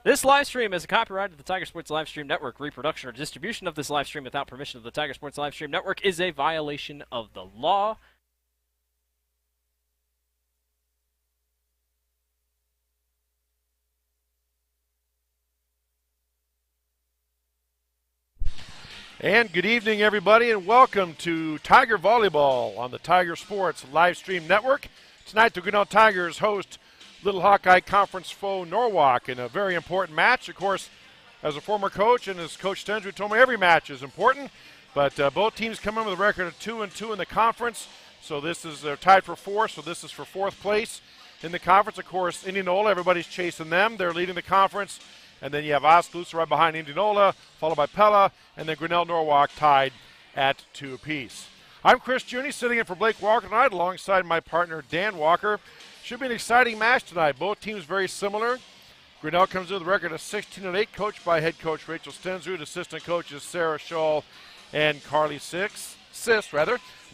This live stream is a copyright of the Tiger Sports Livestream Network. Reproduction or distribution of this live stream without permission of the Tiger Sports Livestream Network is a violation of the law. And good evening, everybody, and welcome to Tiger Volleyball on the Tiger Sports Livestream Network. Tonight, the Grinnell Tigers host Little Hawkeye Conference foe Norwalk in a very important match. Of course, as a former coach, and as Coach Stensrud told me, every match is important. But both teams come in with a record of 2-2 in the conference. So this is tied for fourth, so this is for fourth place in the conference. Of course, Indianola, everybody's chasing them. They're leading the conference. And then you have Oskaloosa right behind Indianola, followed by Pella, and then Grinnell Norwalk tied at 2 apiece. I'm Chris Juni, sitting in for Blake Walker tonight alongside my partner Dan Walker. Should be an exciting match tonight. Both teams very similar. Grinnell comes in with a record of 16-8, coached by head coach Rachel Stensrud, assistant coaches Sarah Shull and Carly Sis.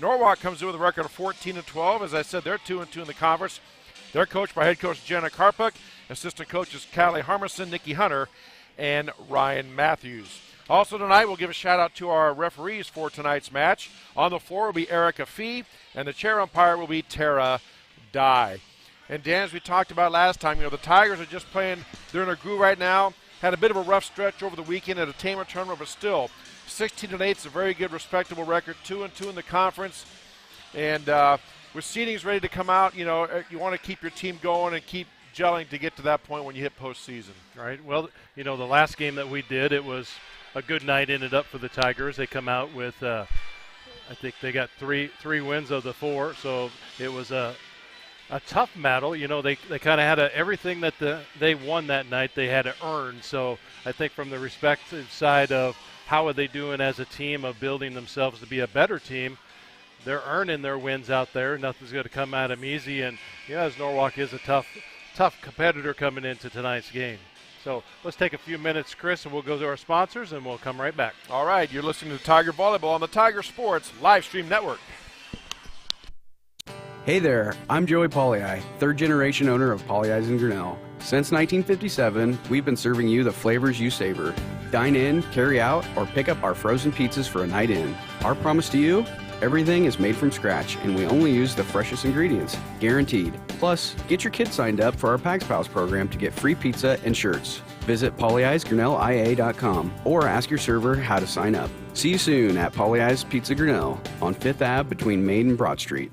Norwalk comes in with a record of 14-12. As I said, they're 2-2 in the conference. They're coached by head coach Jenna Karpuk, assistant coaches Callie Harmison, Nikki Hunter, and Ryan Matthews. Also tonight, we'll give a shout-out to our referees for tonight's match. On the floor will be Erica Fee, and the chair umpire will be Tara Dye. And Dan, as we talked about last time, the Tigers are just playing. They're in a groove right now. Had a bit of a rough stretch over the weekend at a Tamer tournament, but still, 16-8 is a very good, respectable record. 2-2 in the conference. And with seedings ready to come out, you want to keep your team going and keep gelling to get to that point when you hit postseason. Right. Well, the last game that we did, it was a good night ended up for the Tigers. They come out with, I think they got three wins of the 4, so it was a tough battle. They kind of had everything that they won that night they had to earn. So I think from the respective side of how are they doing as a team of building themselves to be a better team, they're earning their wins out there. Nothing's going to come at them easy. And, as Norwalk is a tough competitor coming into tonight's game. So let's take a few minutes, Chris, and we'll go to our sponsors, and we'll come right back. All right, you're listening to Tiger Volleyball on the Tiger Sports Livestream Network. Hey there, I'm Joey Pollyi, third-generation owner of Pollyi's in Grinnell. Since 1957, we've been serving you the flavors you savor. Dine in, carry out, or pick up our frozen pizzas for a night in. Our promise to you? Everything is made from scratch, and we only use the freshest ingredients, guaranteed. Plus, get your kids signed up for our Pags Pals program to get free pizza and shirts. Visit pollyi'sgrinnellia.com or ask your server how to sign up. See you soon at Pollyi's Pizza Grinnell on 5th Ave between Main and Broad Street.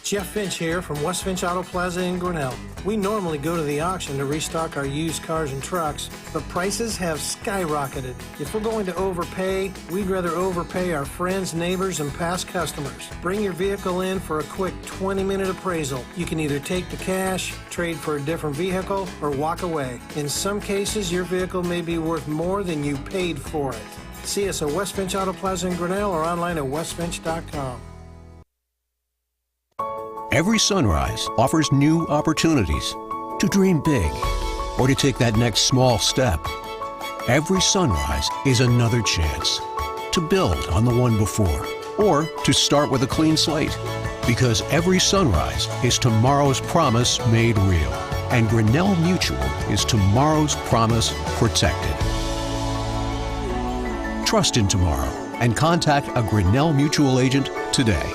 Jeff Finch here from West Finch Auto Plaza in Grinnell. We normally go to the auction to restock our used cars and trucks, but prices have skyrocketed. If we're going to overpay, we'd rather overpay our friends, neighbors, and past customers. Bring your vehicle in for a quick 20-minute appraisal. You can either take the cash, trade for a different vehicle, or walk away. In some cases, your vehicle may be worth more than you paid for it. See us at West Finch Auto Plaza in Grinnell or online at westfinch.com. Every sunrise offers new opportunities to dream big or to take that next small step. Every sunrise is another chance to build on the one before or to start with a clean slate. Because every sunrise is tomorrow's promise made real. And Grinnell Mutual is tomorrow's promise protected. Trust in tomorrow and contact a Grinnell Mutual agent today.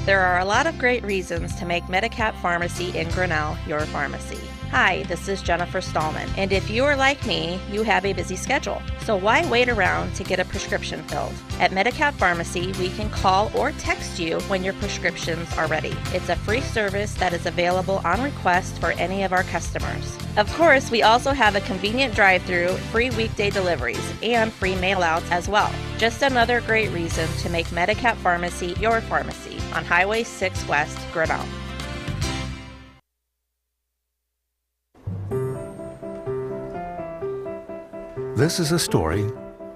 There are a lot of great reasons to make Medicap Pharmacy in Grinnell your pharmacy. Hi, this is Jennifer Stallman, and if you are like me, you have a busy schedule. So why wait around to get a prescription filled? At Medicap Pharmacy, we can call or text you when your prescriptions are ready. It's a free service that is available on request for any of our customers. Of course, we also have a convenient drive-thru, free weekday deliveries, and free mail-outs as well. Just another great reason to make Medicap Pharmacy your pharmacy on Highway 6 West, Grinnell. This is a story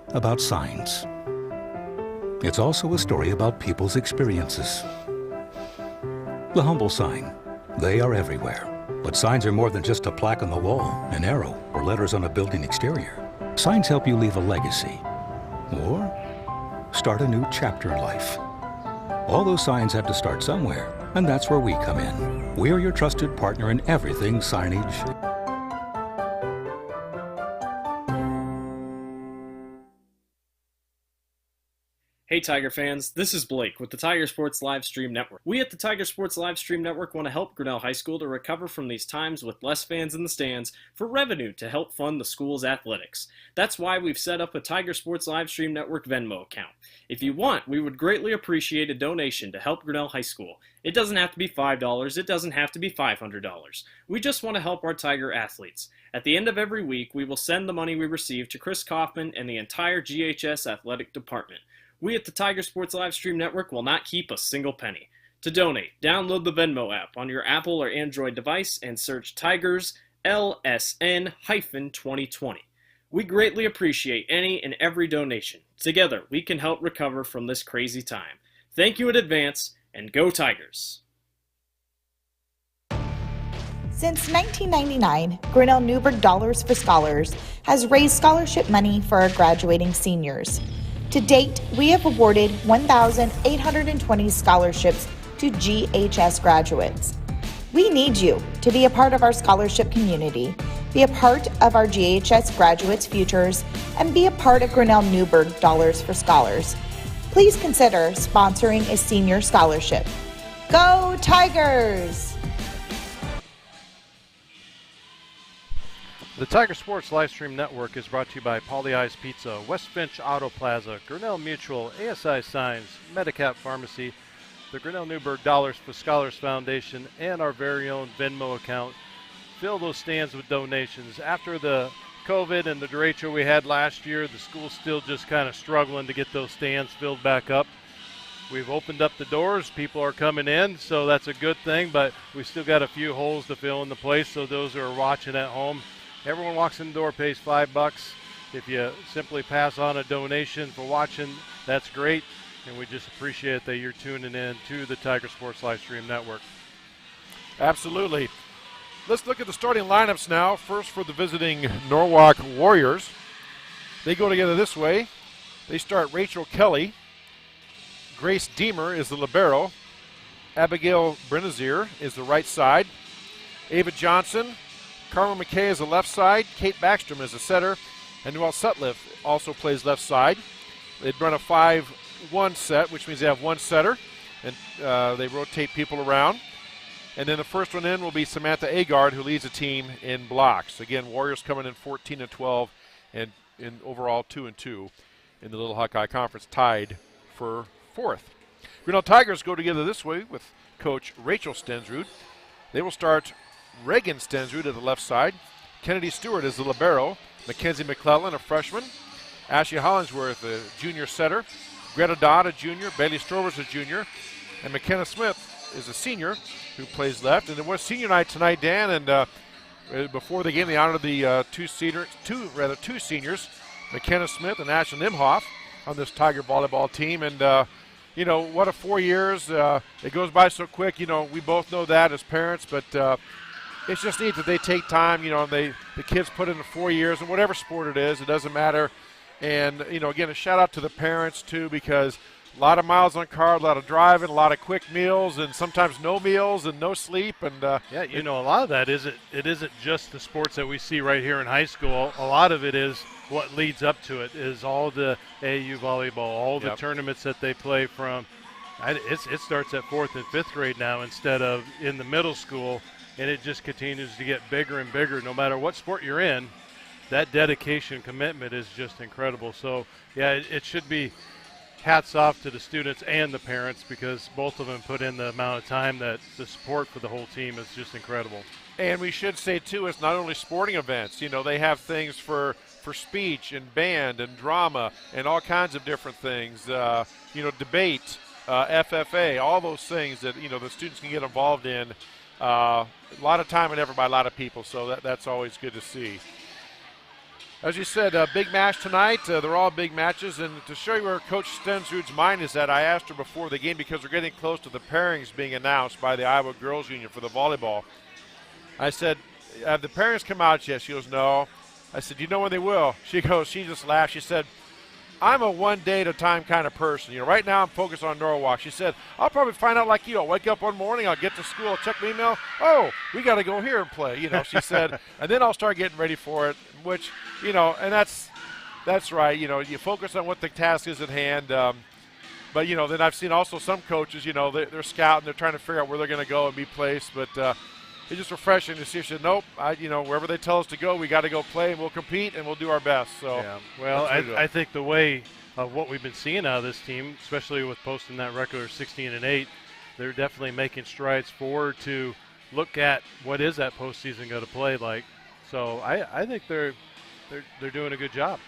about signs. It's also a story about people's experiences. The humble sign. They are everywhere. But signs are more than just a plaque on the wall, an arrow, or letters on a building exterior. Signs help you leave a legacy or start a new chapter in life. All those signs have to start somewhere. And that's where we come in. We're your trusted partner in everything signage. Hey Tiger fans, this is Blake with the Tiger Sports Livestream Network. We at the Tiger Sports Livestream Network want to help Grinnell High School to recover from these times with less fans in the stands for revenue to help fund the school's athletics. That's why we've set up a Tiger Sports Livestream Network Venmo account. If you want, we would greatly appreciate a donation to help Grinnell High School. It doesn't have to be $5, it doesn't have to be $500. We just want to help our Tiger athletes. At the end of every week, we will send the money we receive to Chris Kaufman and the entire GHS athletic department. We at the Tiger Sports Livestream Network will not keep a single penny. To donate, download the Venmo app on your Apple or Android device and search Tigers LSN-2020. We greatly appreciate any and every donation. Together, we can help recover from this crazy time. Thank you in advance, and go Tigers! Since 1999, Grinnell Newberg Dollars for Scholars has raised scholarship money for our graduating seniors. To date, we have awarded 1,820 scholarships to GHS graduates. We need you to be a part of our scholarship community, be a part of our GHS graduates' futures, and be a part of Grinnell Newberg Dollars for Scholars. Please consider sponsoring a senior scholarship. Go Tigers! The Tiger Sports Livestream Network is brought to you by Paulie Eyes Pizza, West Finch Auto Plaza, Grinnell Mutual, ASI Signs, Medicap Pharmacy, the Grinnell Newberg Dollars for Scholars Foundation, and our very own Venmo account. Fill those stands with donations. After the COVID and the derecho we had last year, the school's still just kind of struggling to get those stands filled back up. We've opened up the doors. People are coming in, so that's a good thing, but we still got a few holes to fill in the place, so those who are watching at home, everyone walks in the door, pays $5. If you simply pass on a donation for watching, that's great. And we just appreciate that you're tuning in to the Tiger Sports Livestream Network. Absolutely. Let's look at the starting lineups now. First for the visiting Norwalk Warriors. They go together this way. They start Rachel Kelly. Grace Deemer is the libero. Abigail Brenazier is the right side. Ava Johnson. Carmen McKay is the left side. Kate Backstrom is the setter. And Noelle Sutliff also plays left side. They'd run a 5-1 set, which means they have one setter. And they rotate people around. And then the first one in will be Samantha Agard, who leads the team in blocks. Again, Warriors coming in 14-12 and in overall 2-2 in the Little Hawkeye Conference, tied for fourth. Grinnell Tigers go together this way with Coach Rachel Stensrud. They will start Reagan Stensrud at the left side. Kennedy Stewart is the libero. Mackenzie McClellan, a freshman. Ashley Hollingsworth, a junior setter. Greta Dodd, a junior. Bailey Strovers, a junior. And McKenna Smith is a senior who plays left. And it was senior night tonight, Dan, and before the game they honored the two seniors, McKenna Smith and Ashley Nimhoff, on this Tiger volleyball team. And you know, what a 4 years. It goes by so quick. You know, we both know that as parents, but it's just neat that they take time, you know, and the kids put in the 4 years, and whatever sport it is, it doesn't matter. And, you know, again, a shout out to the parents, too, because a lot of miles on car, a lot of driving, a lot of quick meals, and sometimes no meals and no sleep. And yeah, you know, a lot of that isn't just the sports that we see right here in high school. A lot of it is what leads up to it, is all the AAU volleyball, all the tournaments that they play from. It starts at 4th and 5th grade now instead of in the middle school. And it just continues to get bigger and bigger. No matter what sport you're in, that dedication, commitment is just incredible. So, yeah, it should be hats off to the students and the parents, because both of them put in the amount of time that the support for the whole team is just incredible. And we should say, too, it's not only sporting events. You know, they have things for speech and band and drama and all kinds of different things. You know, debate, FFA, all those things that, you know, the students can get involved in. A lot of time and effort by a lot of people, so that's always good to see. As you said, a big match tonight. They're all big matches, and to show you where Coach Stensrud's mind is at, I asked her before the game, because we're getting close to the pairings being announced by the Iowa Girls Union for the volleyball. I said, have the pairings come out yet? She goes, no. I said, you know when they will? She just laughed. She said, I'm a one day at a time kind of person. You know, right now I'm focused on Norwalk. She said, I'll probably find out like you. I'll wake up one morning, I'll get to school, I'll check my email. Oh, we got to go here and play. You know, she said, and then I'll start getting ready for it, which, you know, and that's right. You know, you focus on what the task is at hand. But, you know, then I've seen also some coaches, you know, they're scouting, they're trying to figure out where they're going to go and be placed. But it's just refreshing to see. She said, nope, you know, wherever they tell us to go, we got to go play, and we'll compete, and we'll do our best. So, yeah. Well, I think the way of what we've been seeing out of this team, especially with posting that record of 16-8, they're definitely making strides forward to look at what is that postseason going to play like. So I think they're doing a good job.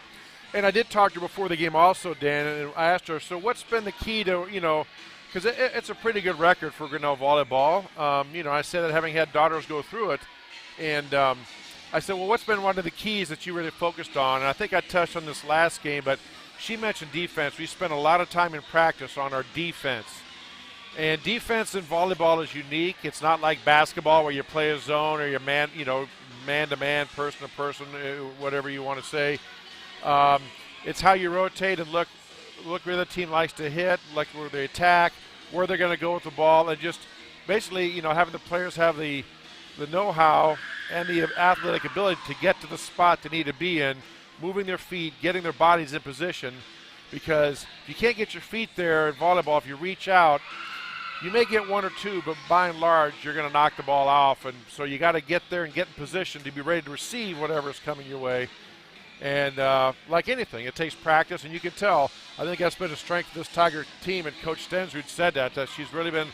And I did talk to her before the game also, Dan, and I asked her, so what's been the key to, you know, because it's a pretty good record for Grinnell volleyball. You know, I said that having had daughters go through it, and I said, well, what's been one of the keys that you really focused on? And I think I touched on this last game, but she mentioned defense. We spent a lot of time in practice on our defense. And defense in volleyball is unique. It's not like basketball where you play a zone or you man-to-man, person-to-person, whatever you want to say. It's how you rotate and look where the team likes to hit, look where they attack, where they're going to go with the ball, and just basically, you know, having the players have the know-how and the athletic ability to get to the spot they need to be in, moving their feet, getting their bodies in position, because if you can't get your feet there in volleyball, if you reach out, you may get one or two, but by and large, you're going to knock the ball off, and so you got to get there and get in position to be ready to receive whatever is coming your way. And like anything, it takes practice, and you can tell. I think that's been a strength of this Tiger team, and Coach Stensrud said that she's really been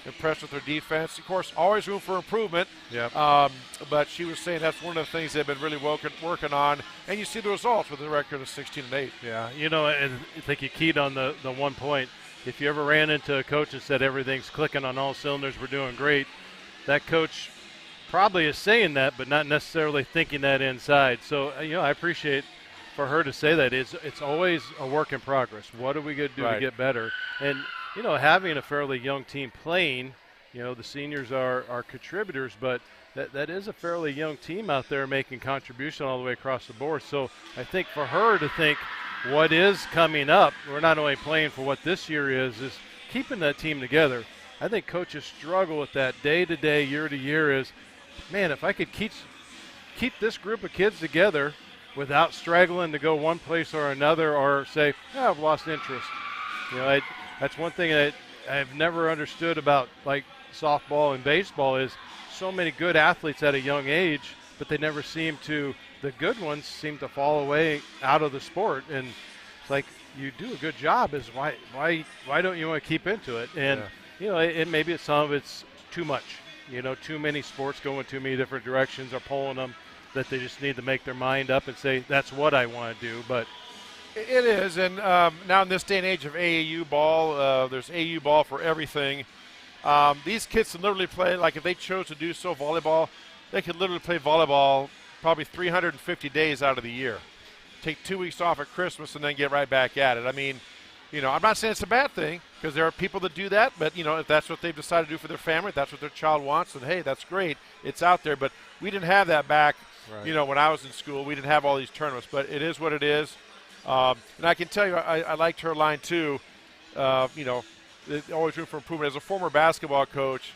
impressed with her defense. Of course, always room for improvement. Yeah. But she was saying that's one of the things they've been really working on, and you see the results with the record of 16-8. Yeah, you know, and I think you keyed on the 1 point. If you ever ran into a coach and said everything's clicking on all cylinders, we're doing great, that coach probably is saying that, but not necessarily thinking that inside. So, you know, I appreciate for her to say that. It's always a work in progress. What are we going to do to get better? And, you know, having a fairly young team playing, you know, the seniors are contributors, but that is a fairly young team out there making contribution all the way across the board. So I think for her to think what is coming up, we're not only playing for what this year is keeping that team together. I think coaches struggle with that day-to-day, year-to-year is, man, if I could keep this group of kids together without straggling to go one place or another or say, I've lost interest. You know, that's one thing that I've never understood about, like, softball and baseball is so many good athletes at a young age, but they never seem to, the good ones seem to fall away out of the sport. And it's like, you do a good job, is why don't you want to keep into it? And, you know, maybe some of it's too much. You know, too many sports go in too many different directions or pulling them that they just need to make their mind up and say, that's what I want to do. But it is, and now in this day and age of AAU ball, there's AAU ball for everything. These kids can literally play, like if they chose to do so, volleyball, they could literally play volleyball probably 350 days out of the year. Take 2 weeks off at Christmas and then get right back at it. I mean, you know, I'm not saying it's a bad thing, because there are people that do that, but, you know, if that's what they've decided to do for their family, if that's what their child wants, then, hey, that's great. It's out there. But we didn't have that back, you know, when I was in school. We didn't have all these tournaments, but it is what it is. And I can tell you, I liked her line, too. You know, there's always room for improvement. As a former basketball coach,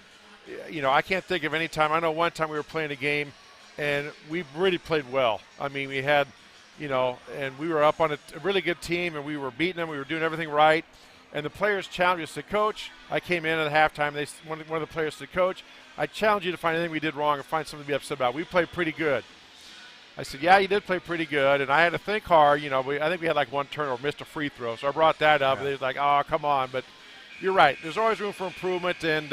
you know, I can't think of any time. I know one time we were playing a game, and we really played well. I mean, we had, you know, and we were up on a really good team, and we were beating them. We were doing everything right. And the players challenged us to coach. I came in at halftime. One of the players said, Coach, I challenge you to find anything we did wrong and find something to be upset about. We played pretty good. I said, yeah, you did play pretty good. And I had to think hard. You know, I think we had like one turnover, missed a free throw. So I brought that up. And they was like, oh, come on. But you're right. There's always room for improvement. And,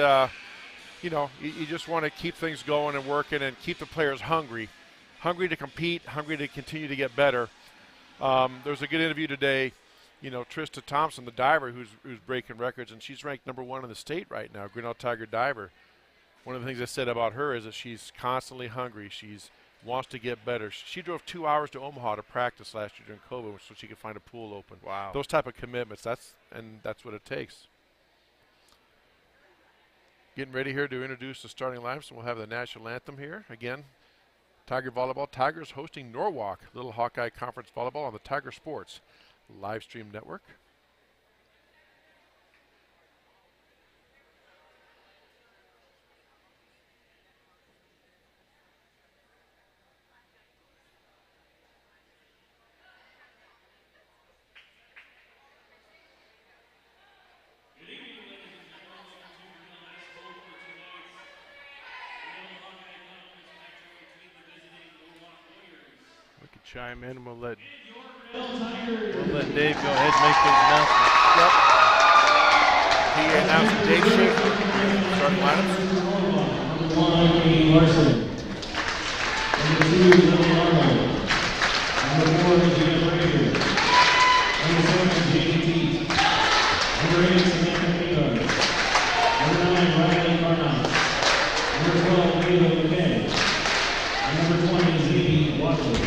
you know, you just want to keep things going and working and keep the players hungry to compete, hungry to continue to get better. There was a good interview today. You know, Trista Thompson, the diver, who's breaking records, and she's ranked #1 in the state right now, Grinnell Tiger diver. One of the things I said about her is that she's constantly hungry. She's wants to get better. She drove 2 hours to Omaha to practice last year during COVID so she could find a pool open. Wow. Those type of commitments, that's what it takes. Getting ready here to introduce the starting lineup, so we'll have the national anthem here. Again, Tiger Volleyball. Tigers hosting Norwalk, Little Hawkeye Conference Volleyball on the Tiger Sports live stream network. We could chime in and we'll let Dave go ahead and make those announcements. Yep. He announced Dave Schaefer, starting lineups. Number 1, Varsity. Number 2, Norwalk. Number 4, Jim Fraser. Number 7, Jamie Teet. Number 8, Samantha Pinard. Number 9, Riley Carnot. Number 12, Ava McKay. And number 20, Zadie Watley.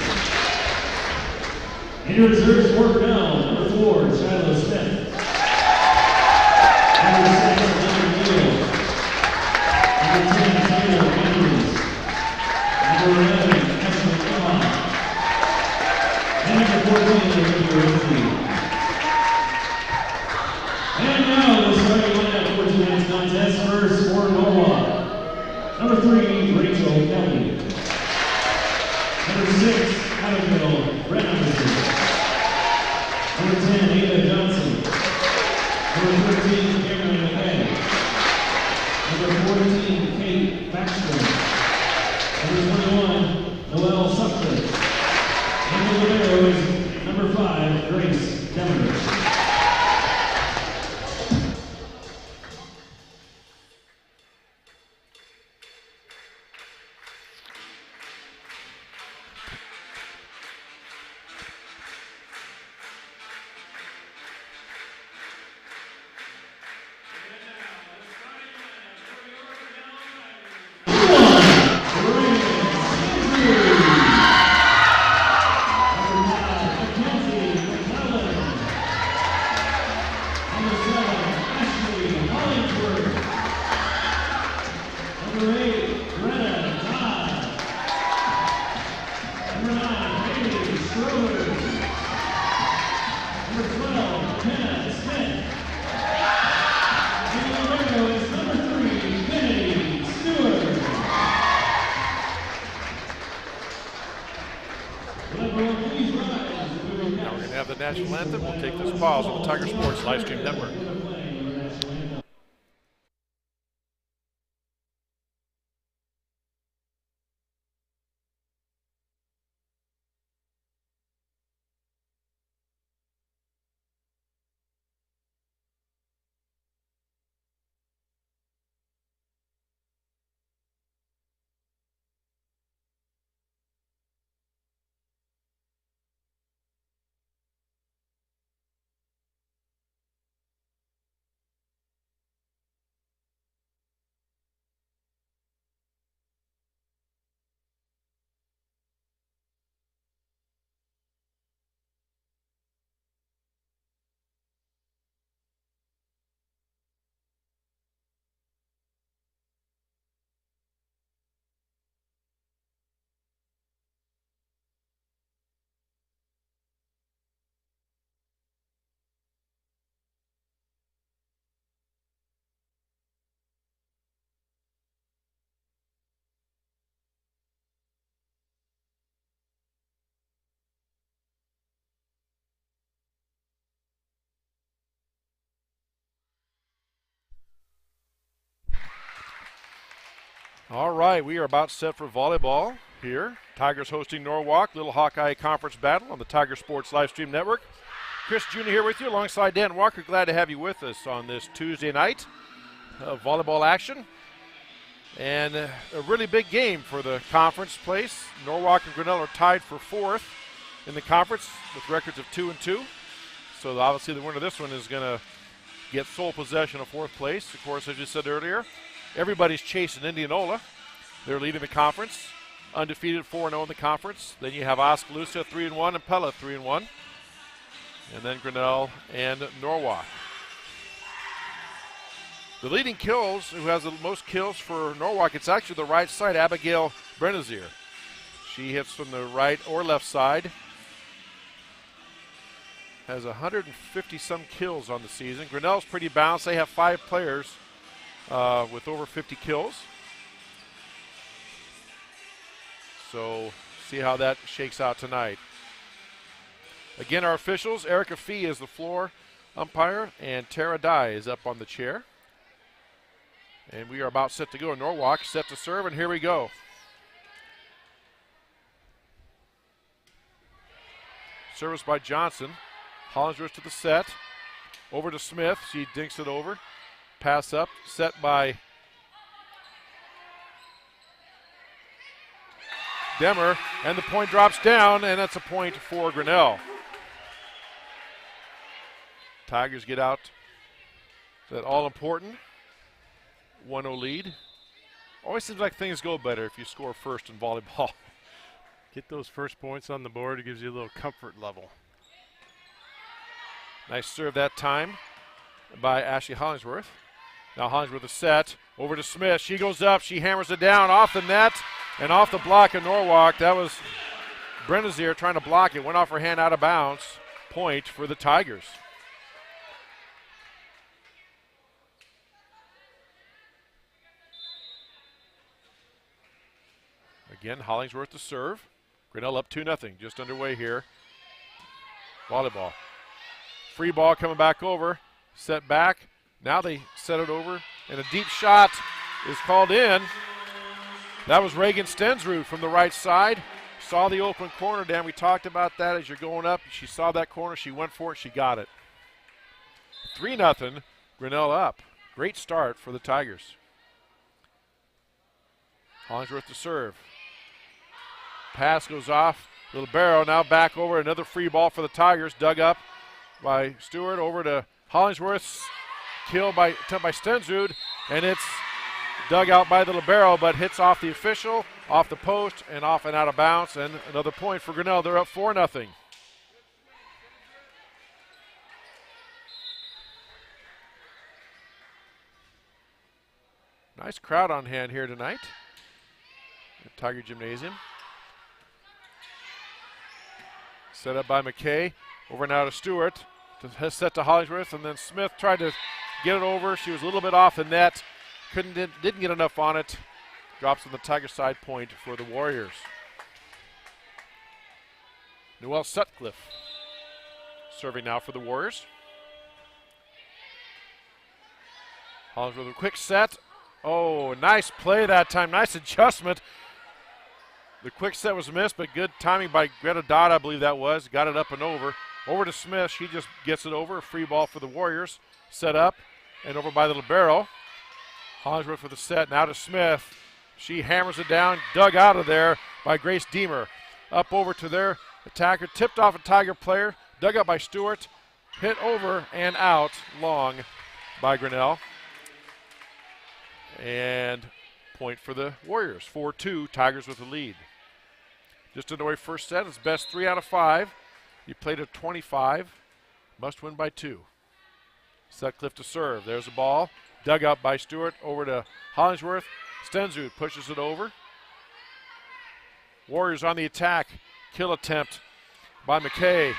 In your reserves for Grinnell, number 4, Shiloh Smith. Number 6, Leonard Neal. Number 10, Tyler Andrews. Number 11, Ashley Kellogg. And number 14, Olivia Rinsky. And now the starting lineup for tonight's contest. First for Norwalk. Number 3, Rachel Kelly. Number 6, Abigail Brennan. Number 10, Ada Johnson. Number 13, Cameron McKay. Number 14, Kate Baxter. Number 21, Noelle Sutcliffe. And the libero is number 5, Grace Demeter. National Anthem. We'll take this pause on the Tiger Sports Live Stream Network. All right, we are about set for volleyball here. Tigers hosting Norwalk, Little Hawkeye Conference Battle on the Tiger Sports Live Stream Network. Chris Jr. here with you alongside Dan Walker. Glad to have you with us on this Tuesday night of volleyball action. And a really big game for the conference place. Norwalk and Grinnell are tied for fourth in the conference with records of 2-2. So obviously the winner of this one is going to get sole possession of fourth place. Of course, as you said earlier, everybody's chasing Indianola. They're leading the conference, undefeated 4-0 in the conference. Then you have Oskaloosa 3-1 and Pella 3-1. And then Grinnell and Norwalk. The leading kills, who has the most kills for Norwalk, it's actually the right side, Abigail Brenazier. She hits from the right or left side. has 150-some kills on the season. Grinnell's pretty balanced. They have 5 players with over 50 kills. So see how that shakes out tonight. Again, our officials, Erica Fee is the floor umpire, and Tara Dye is up on the chair. And we are about set to go. Norwalk set to serve, and here we go. Service by Johnson. Hollingsworth to the set. Over to Smith. She dinks it over. Pass up. Set by Demmer. And the point drops down, and that's a point for Grinnell. Tigers get out to that all-important 1-0 lead. Always seems like things go better if you score first in volleyball. Get those first points on the board. It gives you a little comfort level. Nice serve that time by Ashley Hollingsworth. Now Hollingsworth a set. Over to Smith. She goes up. She hammers it down off the net and off the block of Norwalk. That was Brenazier trying to block it. Went off her hand out of bounds. Point for the Tigers. Again, Hollingsworth to serve. Grinnell up 2-0, just underway here. Volleyball. Free ball coming back over. Set back. Now they set it over, and a deep shot is called in. That was Reagan Stensrud from the right side. Saw the open corner, Dan. We talked about that as you're going up. She saw that corner. She went for it. She got it. 3-0, Grinnell up. Great start for the Tigers. Hollingsworth to serve. Pass goes off. Little barrel now back over. Another free ball for the Tigers. Dug up by Stewart. Over to Hollingsworth. Kill by Stensrud. And it's dug out by the libero, but hits off the official, off the post, and off and out of bounds. And another point for Grinnell. They're up 4-0. Nice crowd on hand here tonight at Tiger Gymnasium. Set up by McKay. Over now to Stewart. Set to Hollingsworth, and then Smith tried to get it over. She was a little bit off the net. Didn't get enough on it. Drops on the Tiger side, point for the Warriors. Noelle Sutcliffe serving now for the Warriors. Hollingsworth with a quick set. Oh, nice play that time. Nice adjustment. The quick set was missed, but good timing by Greta Dodd, I believe that was. Got it up and over. Over to Smith. She just gets it over. A free ball for the Warriors. Set up and over by the libero. Hollingsworth for the set. Now to Smith. She hammers it down. Dug out of there by Grace Deemer. Up over to their attacker. Tipped off a Tiger player. Dug up by Stewart. Hit over and out long by Grinnell. And point for the Warriors. 4-2. Tigers with the lead. Just underway first set. It's best 3 out of 5. You played at 25. Must win by 2. Sutcliffe to serve. There's the ball. Dug up by Stewart. Over to Hollingsworth. Stensrud pushes it over. Warriors on the attack. Kill attempt by McKay.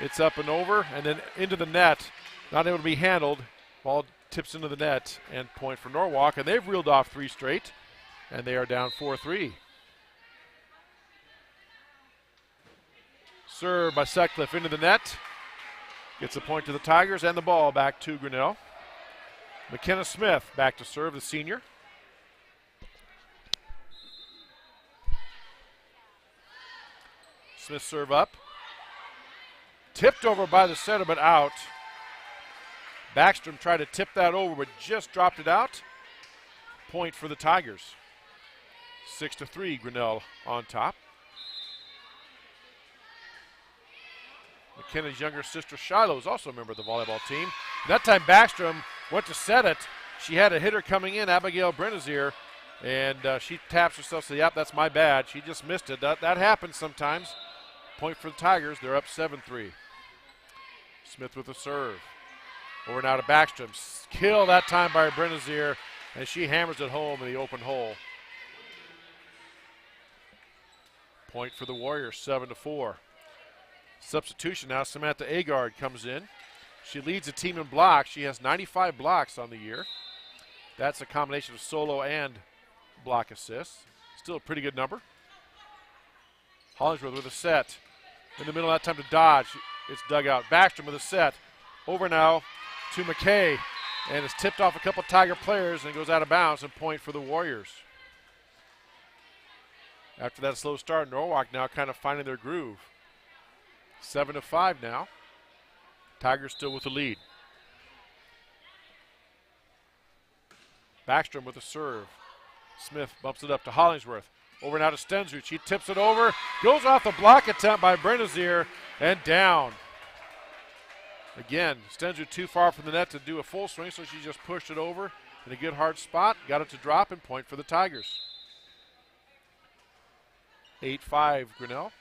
It's up and over and then into the net. Not able to be handled. Ball tips into the net and point for Norwalk. And they've reeled off 3 straight. And they are down 4-3. Serve by Sutcliffe into the net. Gets a point to the Tigers and the ball back to Grinnell. McKenna Smith back to serve, the senior. Smith serve up. Tipped over by the setter, but out. Backstrom tried to tip that over, but just dropped it out. Point for the Tigers. 6-3, Grinnell on top. McKenna's younger sister Shiloh is also a member of the volleyball team. That time Backstrom went to set it. She had a hitter coming in, Abigail Brenazier, and she taps herself, says, yep, that's my bad. She just missed it. That happens sometimes. Point for the Tigers. They're up 7-3. Smith with a serve. Over now to Backstrom. Kill that time by Brenazier, and she hammers it home in the open hole. Point for the Warriors, 7-4. Substitution now, Samantha Agard comes in. She leads the team in blocks. She has 95 blocks on the year. That's a combination of solo and block assists. Still a pretty good number. Hollingsworth with a set. In the middle, that time to Dodge. It's dug out. Backstrom with a set. Over now to McKay. And it's tipped off a couple Tiger players and goes out of bounds and point for the Warriors. After that slow start, Norwalk now kind of finding their groove. 7-5 now. Tigers still with the lead. Backstrom with a serve. Smith bumps it up to Hollingsworth. Over now to Stensrud. She tips it over. Goes off the block attempt by Brenazier and down. Again, Stensrud too far from the net to do a full swing, so she just pushed it over in a good hard spot. Got it to drop and point for the Tigers. 8-5 Grinnell.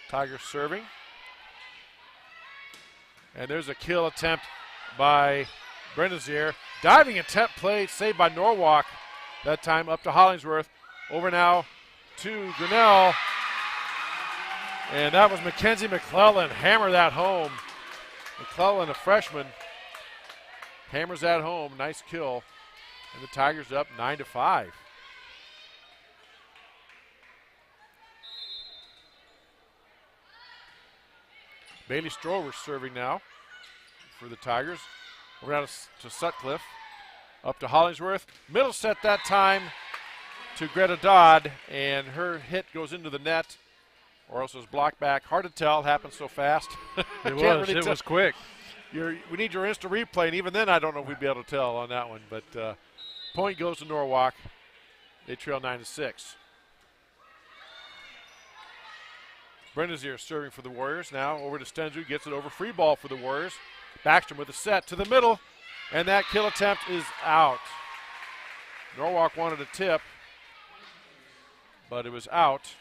Tigers serving. And there's a kill attempt by Brenazier. Diving attempt play saved by Norwalk. That time up to Hollingsworth. Over now to Grinnell. And that was Mackenzie McClellan. Hammer that home. McClellan, a freshman, hammers that home. Nice kill. And the Tigers up 9-5. Bailey Strover serving now for the Tigers. Over now to Sutcliffe. Up to Hollingsworth. Middle set that time to Greta Dodd, and her hit goes into the net, or else it was blocked back. Hard to tell. It happened so fast. It was. It was quick. We need your instant replay, and even then I don't know if we'd be able to tell on that one. But point goes to Norwalk. They trail 9-6. Brenazier serving for the Warriors. Now over to Stensrud. Gets it over. Free ball for the Warriors. Backstrom with a set to the middle. And that kill attempt is out. Norwalk wanted a tip, but it was out.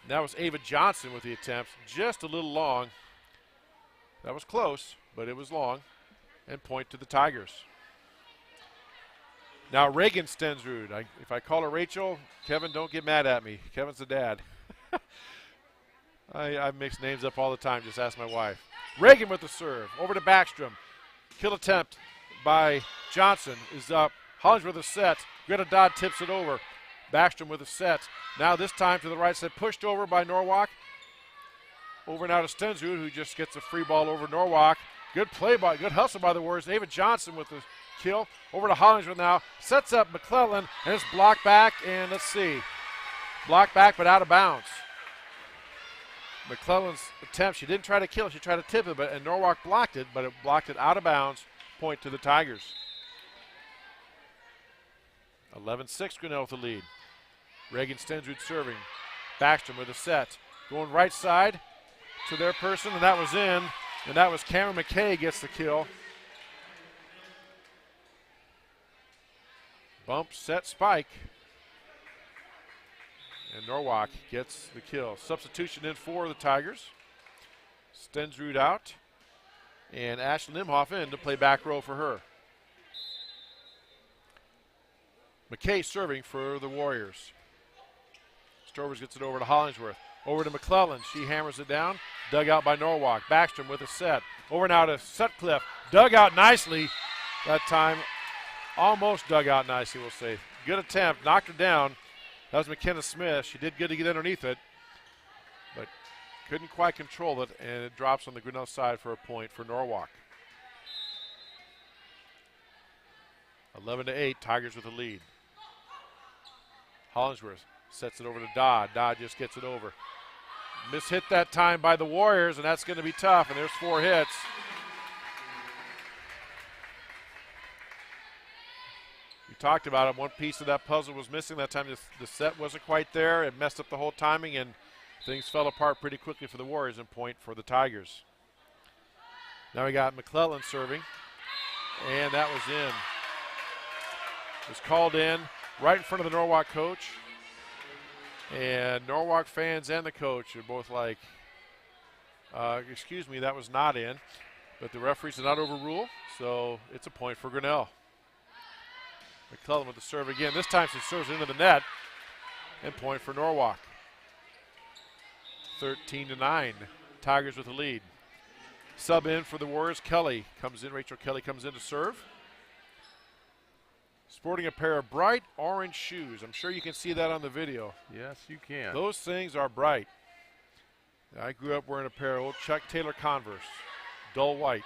And that was Ava Johnson with the attempt. Just a little long. That was close, but it was long. And point to the Tigers. Now Reagan Stensrud. If I call her Rachel, Kevin, don't get mad at me. Kevin's the dad. I mix names up all the time. Just ask my wife. Reagan with the serve. Over to Backstrom. Kill attempt by Johnson is up. Hollingsworth with a set. Greta Dodd tips it over. Backstrom with a set. Now this time to the right side. Pushed over by Norwalk. Over now to Stensrud, who just gets a free ball over Norwalk. Good hustle by the Warriors. Ava Johnson with the kill. Over to Hollingsworth now. Sets up McClellan, and it's blocked back, and let's see. Blocked back, but out of bounds. McClellan's attempt, she didn't try to kill, she tried to tip it, and Norwalk blocked it, but it blocked it out of bounds. Point to the Tigers. 11-6 Grinnell with the lead. Reagan Stensrud serving. Backstrom with a set. Going right side to their person, and that was in. And that was Cameron McKay gets the kill. Bump, set, spike. And Norwalk gets the kill. Substitution in for the Tigers. Stensrud out. And Ashlyn Imhoff in to play back row for her. McKay serving for the Warriors. Strovers gets it over to Hollingsworth. Over to McClellan. She hammers it down. Dug out by Norwalk. Backstrom with a set. Over now to Sutcliffe. Dug out nicely. That time almost dug out nicely, we'll say. Good attempt. Knocked her down. That was McKenna Smith. She did good to get underneath it, but couldn't quite control it, and it drops on the Grinnell side for a point for Norwalk. 11-8, Tigers with the lead. Hollingsworth sets it over to Dodd. Dodd just gets it over. Mishit that time by the Warriors, and that's going to be tough, and there's 4 hits. We talked about it. One piece of that puzzle was missing. That time the set wasn't quite there. It messed up the whole timing, and things fell apart pretty quickly for the Warriors, and point for the Tigers. Now we got McClellan serving, and that was in. It was called in right in front of the Norwalk coach. And Norwalk fans and the coach are both like, excuse me, that was not in. But the referees did not overrule, so it's a point for Grinnell. McClellan with the serve again. This time she serves into the net, and point for Norwalk. 13-9. Tigers with the lead. Sub in for the Warriors. Kelly comes in. Rachel Kelly comes in to serve. Sporting a pair of bright orange shoes. I'm sure you can see that on the video. Yes, you can. Those things are bright. I grew up wearing a pair of old Chuck Taylor Converse, dull white.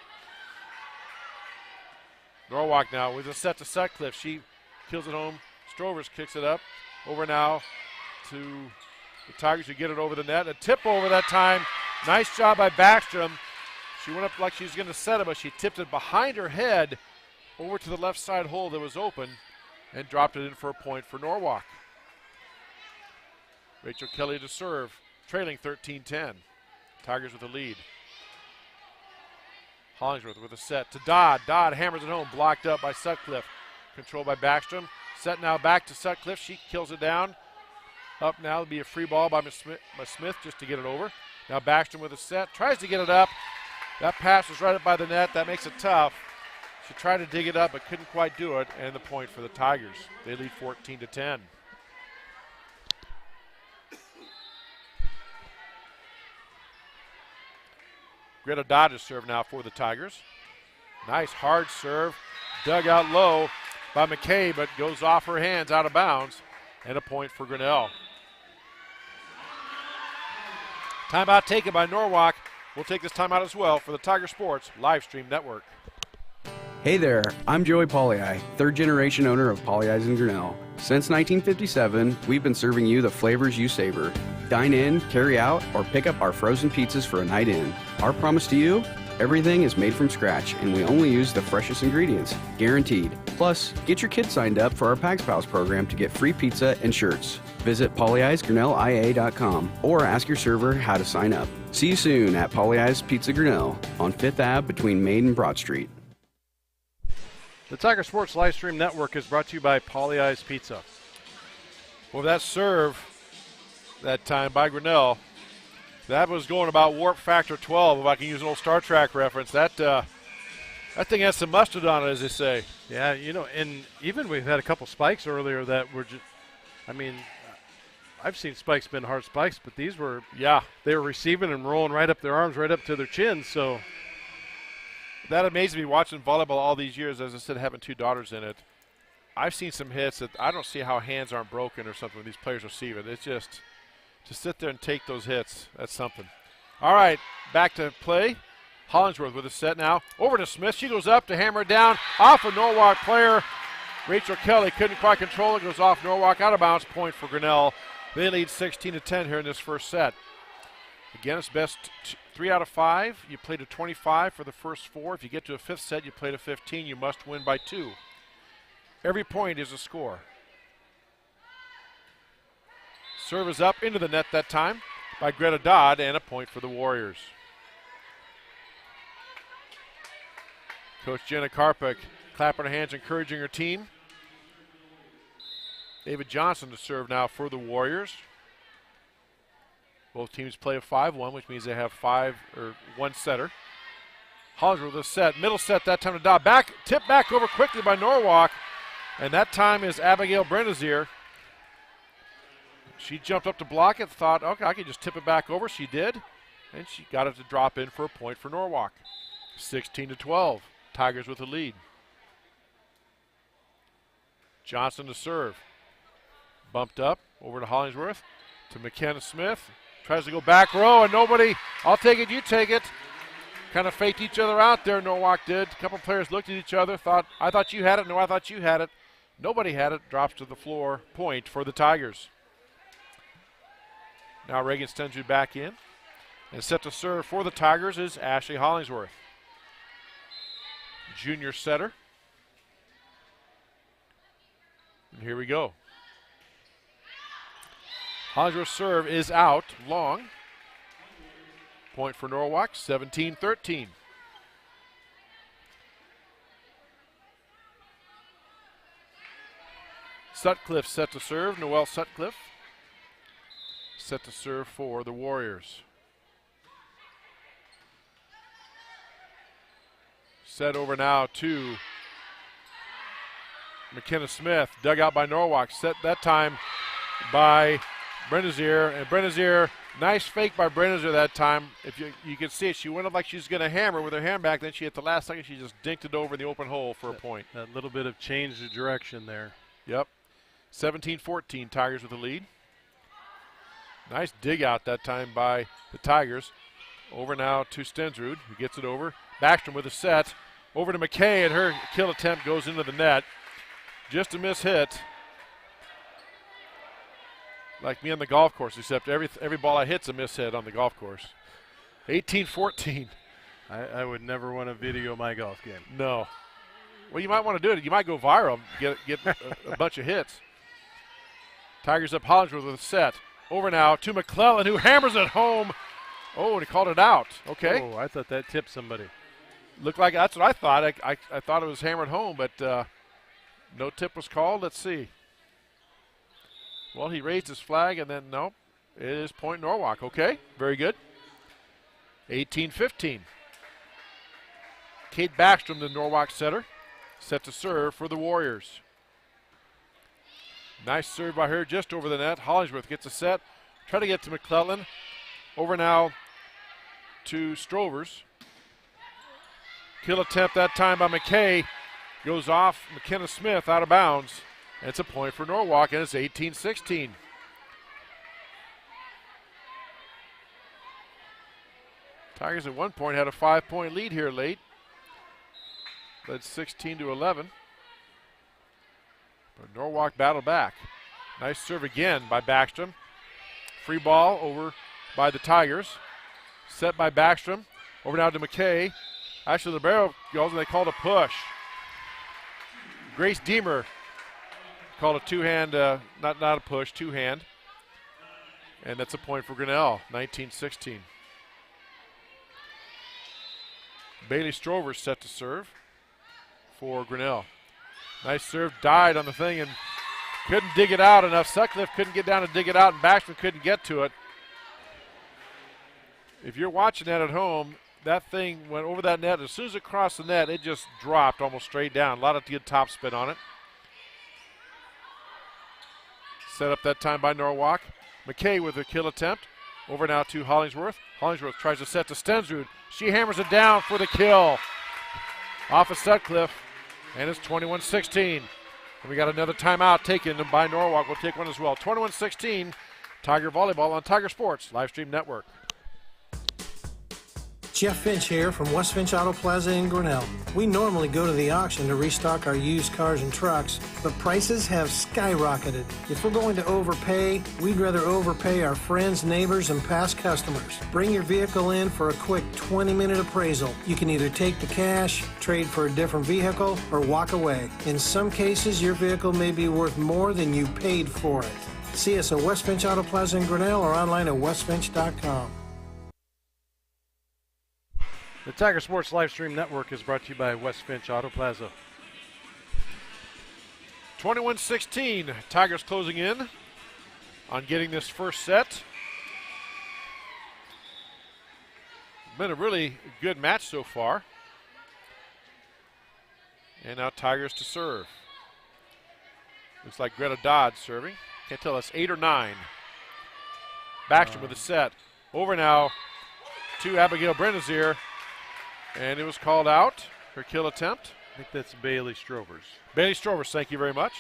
Norwalk now with a set to Sutcliffe. She kills it home. Strovers kicks it up. Over now to the Tigers who get it over the net. A tip over that time. Nice job by Backstrom. She went up like she was going to set it, but she tipped it behind her head over to the left side hole that was open and dropped it in for a point for Norwalk. Rachel Kelly to serve, trailing 13-10. Tigers with the lead. Hollingsworth with a set to Dodd. Dodd hammers it home, blocked up by Sutcliffe. Controlled by Backstrom. Set now back to Sutcliffe. She kills it down. Up now will be a free ball by Smith just to get it over. Now Backstrom with a set. Tries to get it up. That pass was right up by the net. That makes it tough. She tried to dig it up but couldn't quite do it. And the point for the Tigers. They lead 14-10. Greta Dodd is serve now for the Tigers. Nice hard serve. Dug out low by McKay, but goes off her hands out of bounds. And a point for Grinnell. Timeout taken by Norwalk. We'll take this timeout as well for the Tiger Sports Live Stream Network. Hey there, I'm Joey Pollei, third generation owner of Polley's in Grinnell. Since 1957, we've been serving you the flavors you savor. Dine in, carry out, or pick up our frozen pizzas for a night in. Our promise to you? Everything is made from scratch, and we only use the freshest ingredients, guaranteed. Plus, get your kids signed up for our Pags Pals program to get free pizza and shirts. Visit polleisgrinnellia.com or ask your server how to sign up. See you soon at Polley's Pizza Grinnell on 5th Ave between Main and Broad Street. The Tiger Sports Live Stream Network is brought to you by Polley's Pizza. Well, that serve that time by Grinnell, that was going about warp factor 12, if I can use an old Star Trek reference. That thing has some mustard on it, as they say. Yeah, you know, and even we've had a couple spikes earlier that were just, I mean, I've seen spikes been hard spikes, but these were, yeah, they were receiving and rolling right up their arms, right up to their chins, so. That amazes me watching volleyball all these years, as I said, having two daughters in it. I've seen some hits that I don't see how hands aren't broken or something when these players receive it. It's just to sit there and take those hits, that's something. All right, back to play. Hollingsworth with a set now. Over to Smith. She goes up to hammer it down. Off a Norwalk player. Rachel Kelly couldn't quite control it. Goes off Norwalk. Out of bounds. Point for Grinnell. They lead 16-10 here in this first set. Again, it's best 3 out of 5. You play to 25 for the first 4. If you get to a fifth set, you play to 15. You must win by 2. Every point is a score. Serve is up into the net that time by Greta Dodd, and a point for the Warriors. Coach Jenna Karpik clapping her hands, encouraging her team. David Johnson to serve now for the Warriors. Both teams play a 5-1, which means they have one setter. Hollingsworth with a set, middle set that time to Dodd. Tip back over quickly by Norwalk, and that time is Abigail Brennazier. She jumped up to block it, thought, okay, I can just tip it back over. She did, and she got it to drop in for a point for Norwalk. 16-12, Tigers with the lead. Johnson to serve. Bumped up over to Hollingsworth, to McKenna Smith. Tries to go back row, and nobody, I'll take it, you take it. Kind of faked each other out there, Norwalk did. A couple players looked at each other, thought, I thought you had it, no, I thought you had it. Nobody had it, drops to the floor, point for the Tigers. Now Reagan Stenju back in. And set to serve for the Tigers is Ashley Hollingsworth. Junior setter. And here we go. Hollingsworth's serve is out, long. Point for Norwalk, 17-13. Sutcliffe set to serve, Noelle Sutcliffe. Set to serve for the Warriors. Set over now to McKenna Smith, dug out by Norwalk. Set that time by Brennazier, and Brennazier Nice fake by Brennizer that time. If you can see it, she went up like she was going to hammer with her hand back. Then she at the last second, she just dinked it over the open hole for a point. That little bit of change of direction there. Yep. 17-14, Tigers with the lead. Nice dig out that time by the Tigers. Over now to Stensrud, who gets it over. Backstrom with a set. Over to McKay, and her kill attempt goes into the net. Just a miss hit. Like me on the golf course, except every ball I hit's a miss hit on the golf course. 18-14. I would never want to video my golf game. No. Well, you might want to do it. You might go viral, get a bunch of hits. Tigers up Hollingsworth with a set. Over now to McClellan, who hammers it home. Oh, and he called it out. Okay. Oh, I thought that tipped somebody. Looked like that's what I thought. I thought it was hammered home, but no tip was called. Let's see. Well, he raised his flag, and then no. It is point Norwalk. Okay, very good. 18-15. Kate Backstrom, the Norwalk setter, set to serve for the Warriors. Nice serve by her just over the net. Hollingsworth gets a set. Try to get to McClellan. Over now to Strovers. Kill attempt that time by McKay. Goes off McKenna Smith out of bounds. And it's a point for Norwalk, and it's 18-16. Tigers at one point had a 5-point lead here late. Led 16-11. But Norwalk battled back. Nice serve again by Backstrom. Free ball over by the Tigers. Set by Backstrom. Over now to McKay. Actually, the barrel goes, and they called a push. Grace Deemer called a two-hand, not a push, two-hand. And that's a point for Grinnell, 19-16. Bailey Strover set to serve for Grinnell. Nice serve, died on the thing and couldn't dig it out enough. Sutcliffe couldn't get down to dig it out, and Backstrom couldn't get to it. If you're watching that at home, that thing went over that net. As soon as it crossed the net, it just dropped almost straight down. A lot of good top spin on it. Set up that time by Norwalk. McKay with a kill attempt. Over now to Hollingsworth. Hollingsworth tries to set to Stensrud. She hammers it down for the kill. Off of Sutcliffe. And it's 21-16. And we got another timeout taken by Norwalk. We'll take one as well. 21-16. Tiger Volleyball on Tiger Sports Livestream Network. Jeff Finch here from West Finch Auto Plaza in Grinnell. We normally go to the auction to restock our used cars and trucks, but prices have skyrocketed. If we're going to overpay, we'd rather overpay our friends, neighbors, and past customers. Bring your vehicle in for a quick 20-minute appraisal. You can either take the cash, trade for a different vehicle, or walk away. In some cases, your vehicle may be worth more than you paid for it. See us at West Finch Auto Plaza in Grinnell or online at westfinch.com. The Tiger Sports Livestream Network is brought to you by West Finch Auto Plaza. 21-16. Tigers closing in on getting this first set. Been a really good match so far. And now Tigers to serve. Looks like Greta Dodd serving. Can't tell, that's 8 or 9. Backstrom with a set. Over now to Abigail Brennazier. And it was called out, her kill attempt. I think that's Bailey Strovers. Bailey Strovers, thank you very much.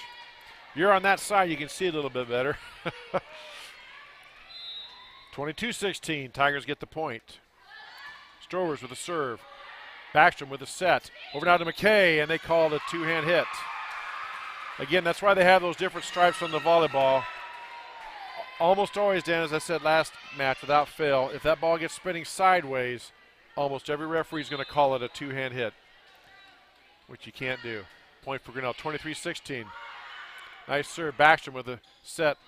You're on that side, you can see a little bit better. 22-16, Tigers get the point. Strovers with a serve. Backstrom with a set. Over now to McKay, and they called a two-hand hit. Again, that's why they have those different stripes on the volleyball. Almost always, Dan, as I said last match, without fail, if that ball gets spinning sideways, almost every referee is going to call it a two-hand hit, which you can't do. Point for Grinnell, 23-16. Nice serve, Backstrom with a set.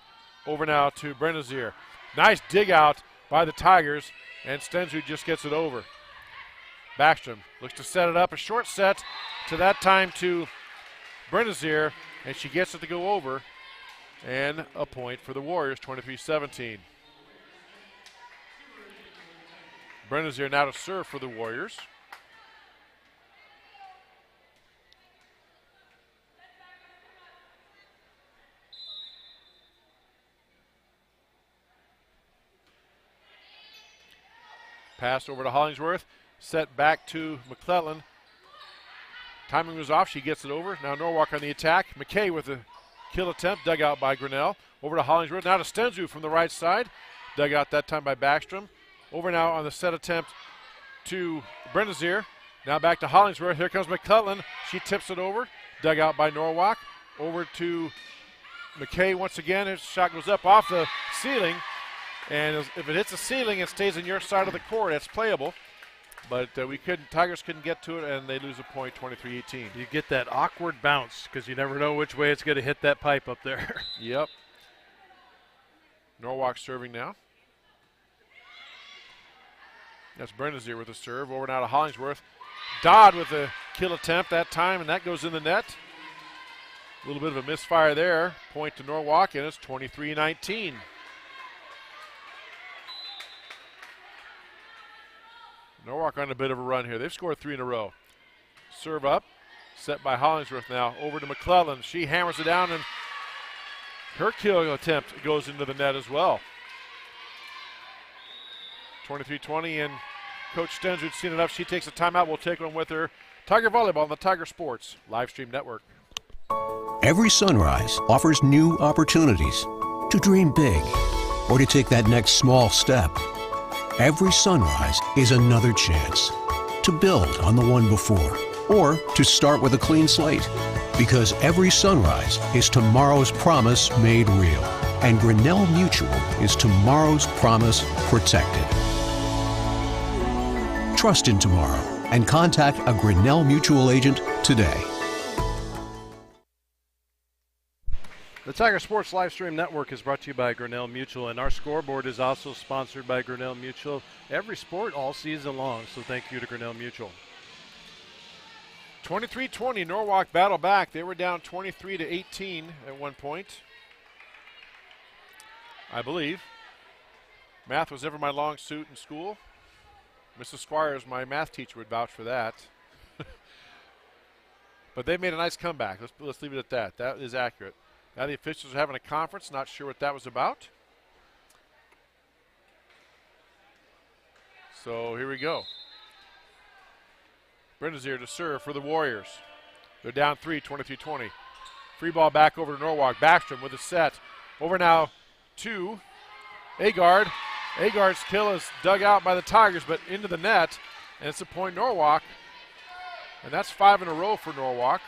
Over now to Brennazier. Nice dig out by the Tigers, and Stensrud just gets it over. Backstrom looks to set it up, a short set to that time to Brennazier, and she gets it to go over, and a point for the Warriors, 23-17. Brennazier now to serve for the Warriors. Pass over to Hollingsworth. Set back to McClellan. Timing was off. She gets it over. Now Norwalk on the attack. McKay with a kill attempt. Dug out by Grinnell. Over to Hollingsworth. Now to Stenzu from the right side. Dug out that time by Backstrom. Over now on the set attempt to Brendazier. Now back to Hollingsworth. Here comes McClellan. She tips it over. Dug out by Norwalk. Over to McKay once again. His shot goes up off the ceiling. And if it hits the ceiling, it stays on your side of the court. It's playable. But Tigers couldn't get to it, and they lose a point, 23-18. You get that awkward bounce because you never know which way it's going to hit that pipe up there. Yep. Norwalk serving now. That's Brendazier with a serve. Over now to Hollingsworth. Dodd with a kill attempt that time, and that goes in the net. A little bit of a misfire there. Point to Norwalk, and it's 23-19. Norwalk on a bit of a run here. They've scored 3 in a row. Serve up. Set by Hollingsworth now. Over to McClellan. She hammers it down, and her kill attempt goes into the net as well. 23-20, and Coach Stensrud's seen enough. She takes a timeout. We'll take one with her. Tiger Volleyball on the Tiger Sports Live Stream Network. Every sunrise offers new opportunities to dream big or to take that next small step. Every sunrise is another chance to build on the one before or to start with a clean slate, because every sunrise is tomorrow's promise made real, and Grinnell Mutual is tomorrow's promise protected. Trust in tomorrow and contact a Grinnell Mutual agent today. The Tiger Sports Live Stream Network is brought to you by Grinnell Mutual, and our scoreboard is also sponsored by Grinnell Mutual. Every sport all season long, so thank you to Grinnell Mutual. 23-20, Norwalk battle back. They were down 23-18 at one point, I believe. Math was ever my long suit in school. Mrs. Squires, my math teacher, would vouch for that. But they made a nice comeback. Let's leave it at that. That is accurate. Now the officials are having a conference. Not sure what that was about. So here we go. Brendazier to serve for the Warriors. They're down 3, 23-20. Free ball back over to Norwalk. Backstrom with a set. Over now to Agard. Agard's kill is dug out by the Tigers, but into the net. And it's a point Norwalk. And that's 5 in a row for Norwalk.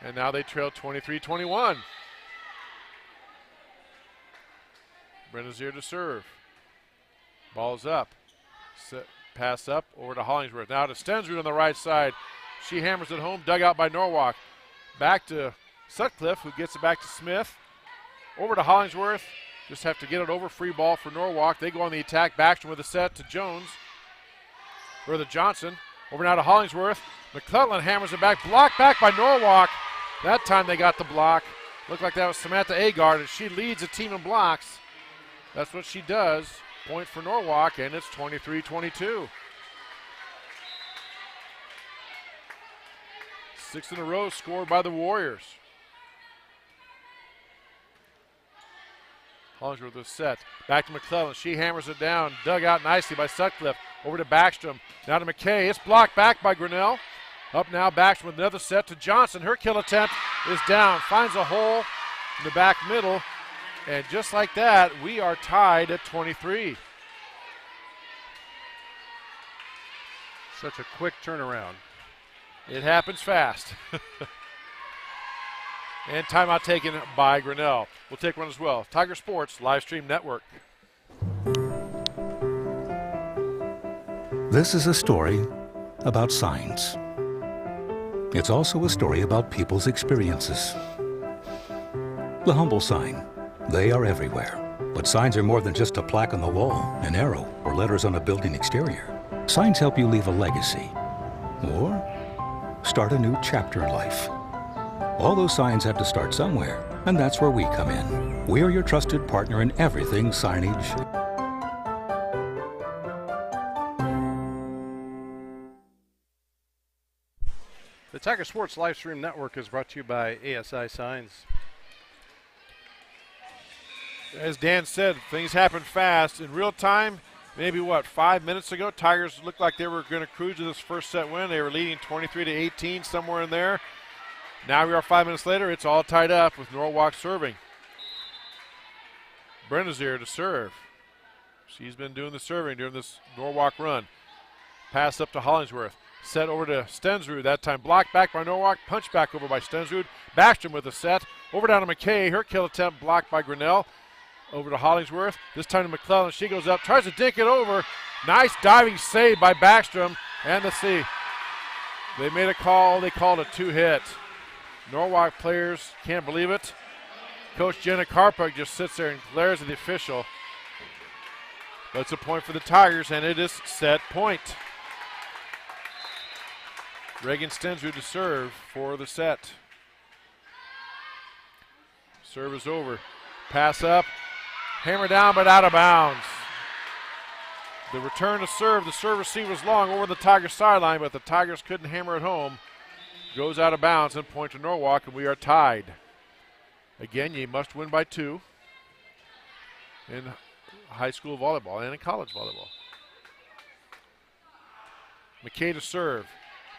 And now they trail 23-21. Brendazier to serve. Ball's up. Set, pass up over to Hollingsworth. Now to Stensrud on the right side. She hammers it home. Dug out by Norwalk. Back to Sutcliffe, who gets it back to Smith. Over to Hollingsworth. Just have to get it over. Free ball for Norwalk. They go on the attack. Backstrom with a set to Jones. Or the Johnson. Over now to Hollingsworth. McClellan hammers it back. Blocked back by Norwalk. That time they got the block. Looked like that was Samantha Agard, and she leads the team in blocks. That's what she does. Point for Norwalk, and it's 23-22. 6 in a row scored by the Warriors. Hollingsworth with a set. Back to McClellan. She hammers it down. Dug out nicely by Sutcliffe. Over to Backstrom. Now to McKay. It's blocked back by Grinnell. Up now, Backstrom with another set to Johnson. Her kill attempt is down. Finds a hole in the back middle. And just like that, we are tied at 23. Such a quick turnaround. It happens fast. And timeout taken by Grinnell. We'll take one as well. Tiger Sports Live Stream Network. This is a story about signs. It's also a story about people's experiences. The humble sign. They are everywhere. But signs are more than just a plaque on the wall, an arrow, or letters on a building exterior. Signs help you leave a legacy or start a new chapter in life. All those signs have to start somewhere, and that's where we come in. We're your trusted partner in everything signage. The Tiger Sports Live Stream Network is brought to you by ASI Signs. As Dan said, things happen fast. In real time, maybe, 5 minutes ago, Tigers looked like they were going to cruise to this first set win. They were leading 23-18, somewhere in there. Now we are 5 minutes later. It's all tied up with Norwalk serving. Brenda's here to serve. She's been doing the serving during this Norwalk run. Pass up to Hollingsworth. Set over to Stensrud. That time blocked back by Norwalk. Punch back over by Stensrud. Backstrom with a set. Over down to McKay. Her kill attempt blocked by Grinnell. Over to Hollingsworth. This time to McClellan. She goes up. Tries to dink it over. Nice diving save by Backstrom. And let's see. They made a call. They called a 2-hit. Norwalk players can't believe it. Coach Jenna Karpuk just sits there and glares at the official. But it's a point for the Tigers, and it is set point. Reagan Stensrud to serve for the set. Serve is over. Pass up. Hammer down, but out of bounds. The return to serve. The serve receive was long over the Tigers sideline, but the Tigers couldn't hammer it home. Goes out of bounds and point to Norwalk, and we are tied. Again, you must win by 2 in high school volleyball and in college volleyball. McKay to serve.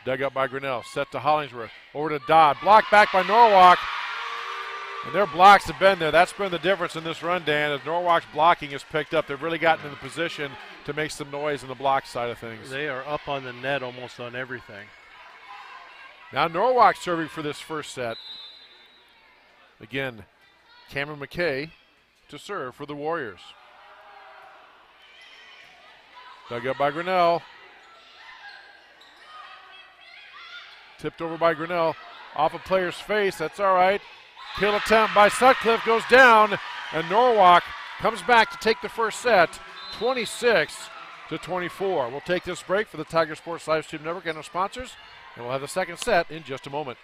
Dug up by Grinnell. Set to Hollingsworth. Over to Dodd. Blocked back by Norwalk. And their blocks have been there. That's been the difference in this run, Dan, as Norwalk's blocking is picked up. They've really gotten in the position to make some noise in the block side of things. They are up on the net almost on everything. Now Norwalk serving for this first set. Again, Cameron McKay to serve for the Warriors. Dug up by Grinnell. Tipped over by Grinnell. Off a player's face. That's all right. Kill attempt by Sutcliffe goes down, and Norwalk comes back to take the first set, 26-24. We'll take this break for the Tiger Sports Live Stream Network and our sponsors, and we'll have the second set in just a moment.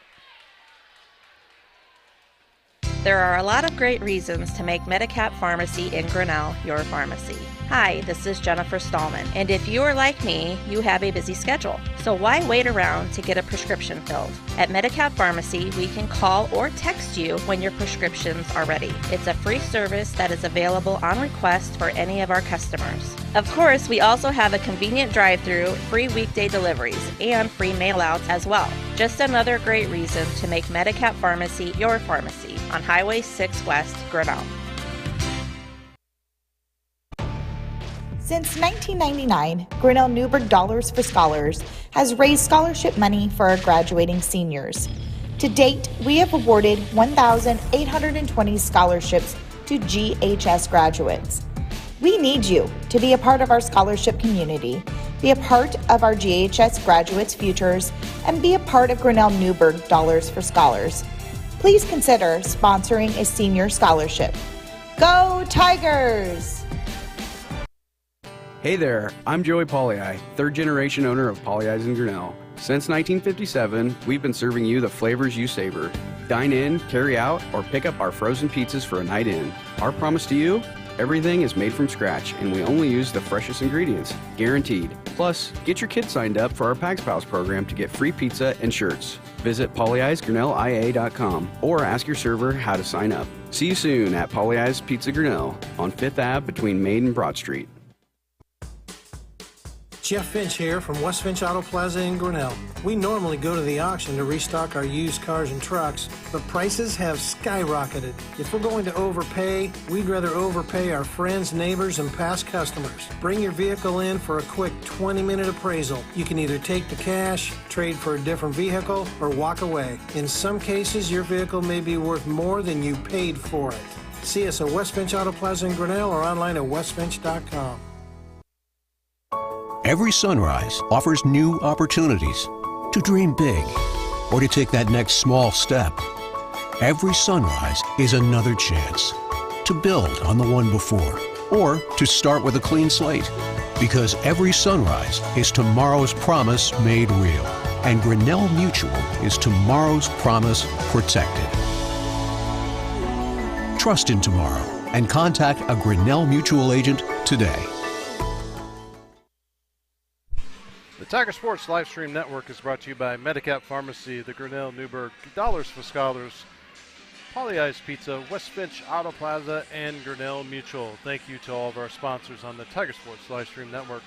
There are a lot of great reasons to make Medicap Pharmacy in Grinnell your pharmacy. Hi, this is Jennifer Stallman, and if you are like me, you have a busy schedule. So why wait around to get a prescription filled? At Medicap Pharmacy, we can call or text you when your prescriptions are ready. It's a free service that is available on request for any of our customers. Of course, we also have a convenient drive-through, free weekday deliveries, and free mail-outs as well. Just another great reason to make Medicap Pharmacy your pharmacy on Highway 6 West, Grinnell. Since 1999, Grinnell Newberg Dollars for Scholars has raised scholarship money for our graduating seniors. To date, we have awarded 1,820 scholarships to GHS graduates. We need you to be a part of our scholarship community, be a part of our GHS graduates' futures, and be a part of Grinnell Newberg Dollars for Scholars. Please consider sponsoring a senior scholarship. Go Tigers! Hey there, I'm Joey Pollei, third generation owner of Polley's in Grinnell. Since 1957, we've been serving you the flavors you savor. Dine in, carry out, or pick up our frozen pizzas for a night in. Our promise to you? Everything is made from scratch, and we only use the freshest ingredients, guaranteed. Plus, get your kids signed up for our Pags Pals program to get free pizza and shirts. Visit polleisgrinnellia.com or ask your server how to sign up. See you soon at Polley's Pizza Grinnell on 5th Ave between Main and Broad Street. Jeff Finch here from West Finch Auto Plaza in Grinnell. We normally go to the auction to restock our used cars and trucks, but prices have skyrocketed. If we're going to overpay, we'd rather overpay our friends, neighbors, and past customers. Bring your vehicle in for a quick 20-minute appraisal. You can either take the cash, trade for a different vehicle, or walk away. In some cases, your vehicle may be worth more than you paid for it. See us at West Finch Auto Plaza in Grinnell or online at westfinch.com. Every sunrise offers new opportunities to dream big or to take that next small step. Every sunrise is another chance to build on the one before or to start with a clean slate. Because every sunrise is tomorrow's promise made real. And Grinnell Mutual is tomorrow's promise protected. Trust in tomorrow and contact a Grinnell Mutual agent today. The Tiger Sports Live Stream Network is brought to you by Medicap Pharmacy, the Grinnell Newberg Dollars for Scholars Polly Ice Pizza, West Finch Auto Plaza, and Grinnell Mutual. Thank you to all of our sponsors on the Tiger Sports Livestream Network.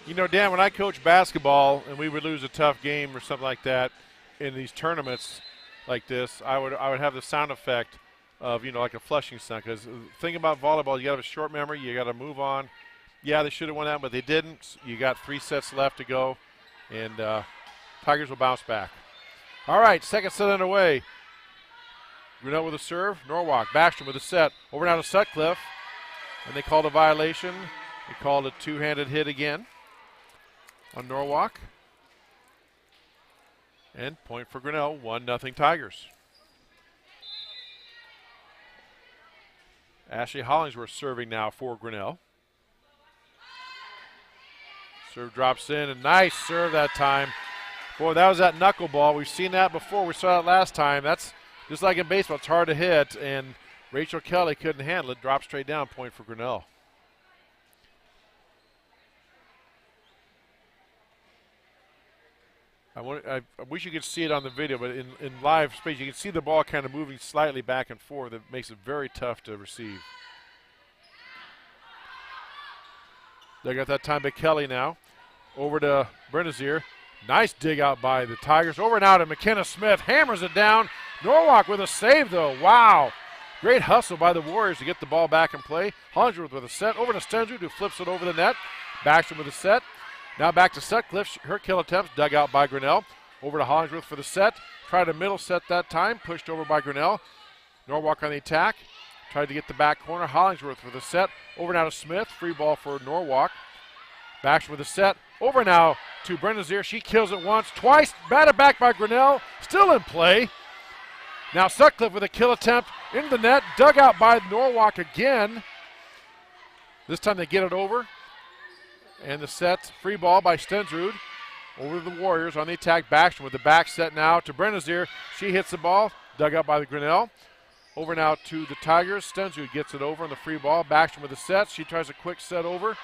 You know, Dan, when I coach basketball and we would lose a tough game or something like that in these tournaments like this, I would have the sound effect of, you know, like a flushing sound. Because the thing about volleyball, you got to have a short memory. You got to move on. Yeah, they should have won that, but they didn't. You got 3 sets left to go, and Tigers will bounce back. All right, second set underway. Grinnell with a serve. Norwalk, Backstrom with a set. Over now to Sutcliffe, and they called a violation. They called a two-handed hit again on Norwalk. And point for Grinnell, 1-0 Tigers. Ashley Hollingsworth serving now for Grinnell. Serve drops in, and nice serve that time. Boy, that was that knuckleball. We've seen that before. We saw it last time. That's just like in baseball. It's hard to hit, and Rachel Kelly couldn't handle it. Dropped straight down, point for Grinnell. I wish you could see it on the video, but in live space, you can see the ball kind of moving slightly back and forth. That makes it very tough to receive. They got that time by Kelly now. Over to Brennazier. Nice dig out by the Tigers. Over now to McKenna Smith. Hammers it down. Norwalk with a save, though. Wow. Great hustle by the Warriors to get the ball back in play. Hollingsworth with a set. Over to Stensrud, who flips it over the net. Backstrom with a set. Now back to Sutcliffe. Her kill attempts dug out by Grinnell. Over to Hollingsworth for the set. Tried a middle set that time. Pushed over by Grinnell. Norwalk on the attack. Tried to get the back corner. Hollingsworth with a set. Over now to Smith. Free ball for Norwalk. Backstrom with a set. Over now to Brennazier. She kills it once, twice. Batted back by Grinnell. Still in play. Now Sutcliffe with a kill attempt into the net. Dug out by Norwalk again. This time they get it over. And the set, free ball by Stensrud. Over to the Warriors on the attack. Backstrom with the back set now to Brennazier. She hits the ball. Dug out by the Grinnell. Over now to the Tigers. Stensrud gets it over on the free ball. Backstrom with the set. She tries a quick set over.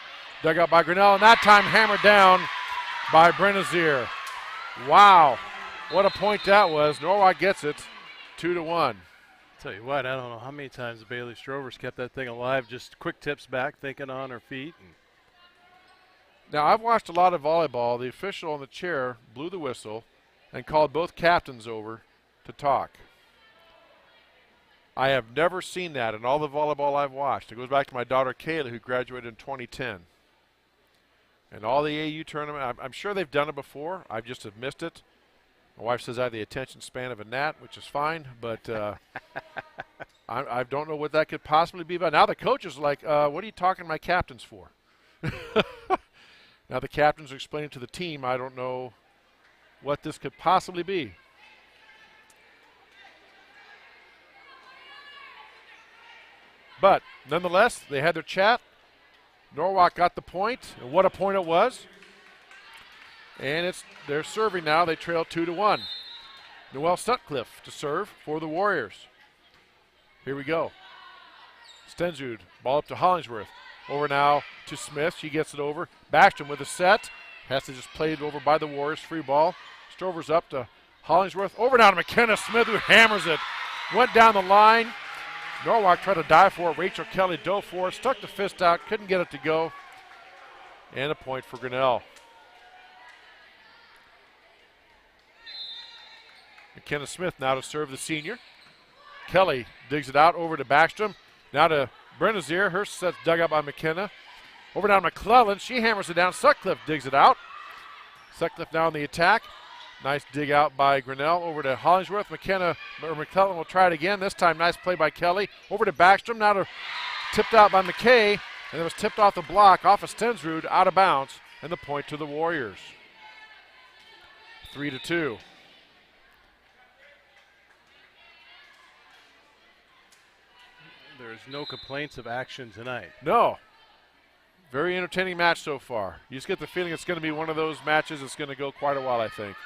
Dug out by Grinnell, and that time hammered down by Brennazier. Wow, what a point that was. Norwalk gets it, 2-1. Tell you what, I don't know how many times Bailey Strovers kept that thing alive. Just quick tips back, thinking on her feet. Now, I've watched a lot of volleyball. The official on the chair blew the whistle and called both captains over to talk. I have never seen that in all the volleyball I've watched. It goes back to my daughter Kayla, who graduated in 2010. And all the AU tournament, I'm sure they've done it before. I just have missed it. My wife says I have the attention span of a gnat, which is fine, but I don't know what that could possibly be about. Now the coach is like, what are you talking to my captains for? Now the captains are explaining to the team, I don't know what this could possibly be. But nonetheless, they had their chat. Norwalk got the point, and what a point it was. And they're serving now. They trail 2-1. Noelle Sutcliffe to serve for the Warriors. Here we go. Stensrud, ball up to Hollingsworth. Over now to Smith. She gets it over. Backstrom with a set. Has to just play it over by the Warriors. Free ball. Strovers up to Hollingsworth. Over now to McKenna Smith, who hammers it. Went down the line. Norwalk tried to dive for it. Rachel Kelly dove for it. Stuck the fist out. Couldn't get it to go. And a point for Grinnell. McKenna Smith now to serve the senior. Kelly digs it out over to Backstrom. Now to Brennazier. Her set's dug out by McKenna. Over down to McClellan. She hammers it down. Sutcliffe digs it out. Sutcliffe now on the attack. Nice dig out by Grinnell. Over to Hollingsworth. McClellan will try it again. This time, nice play by Kelly. Over to Backstrom. Now to tipped out by McKay. And it was tipped off the block, off of Stensrud, out of bounds. And the point to the Warriors. 3-2. There's no complaints of action tonight. No. Very entertaining match so far. You just get the feeling it's going to be one of those matches that's going to go quite a while, I think.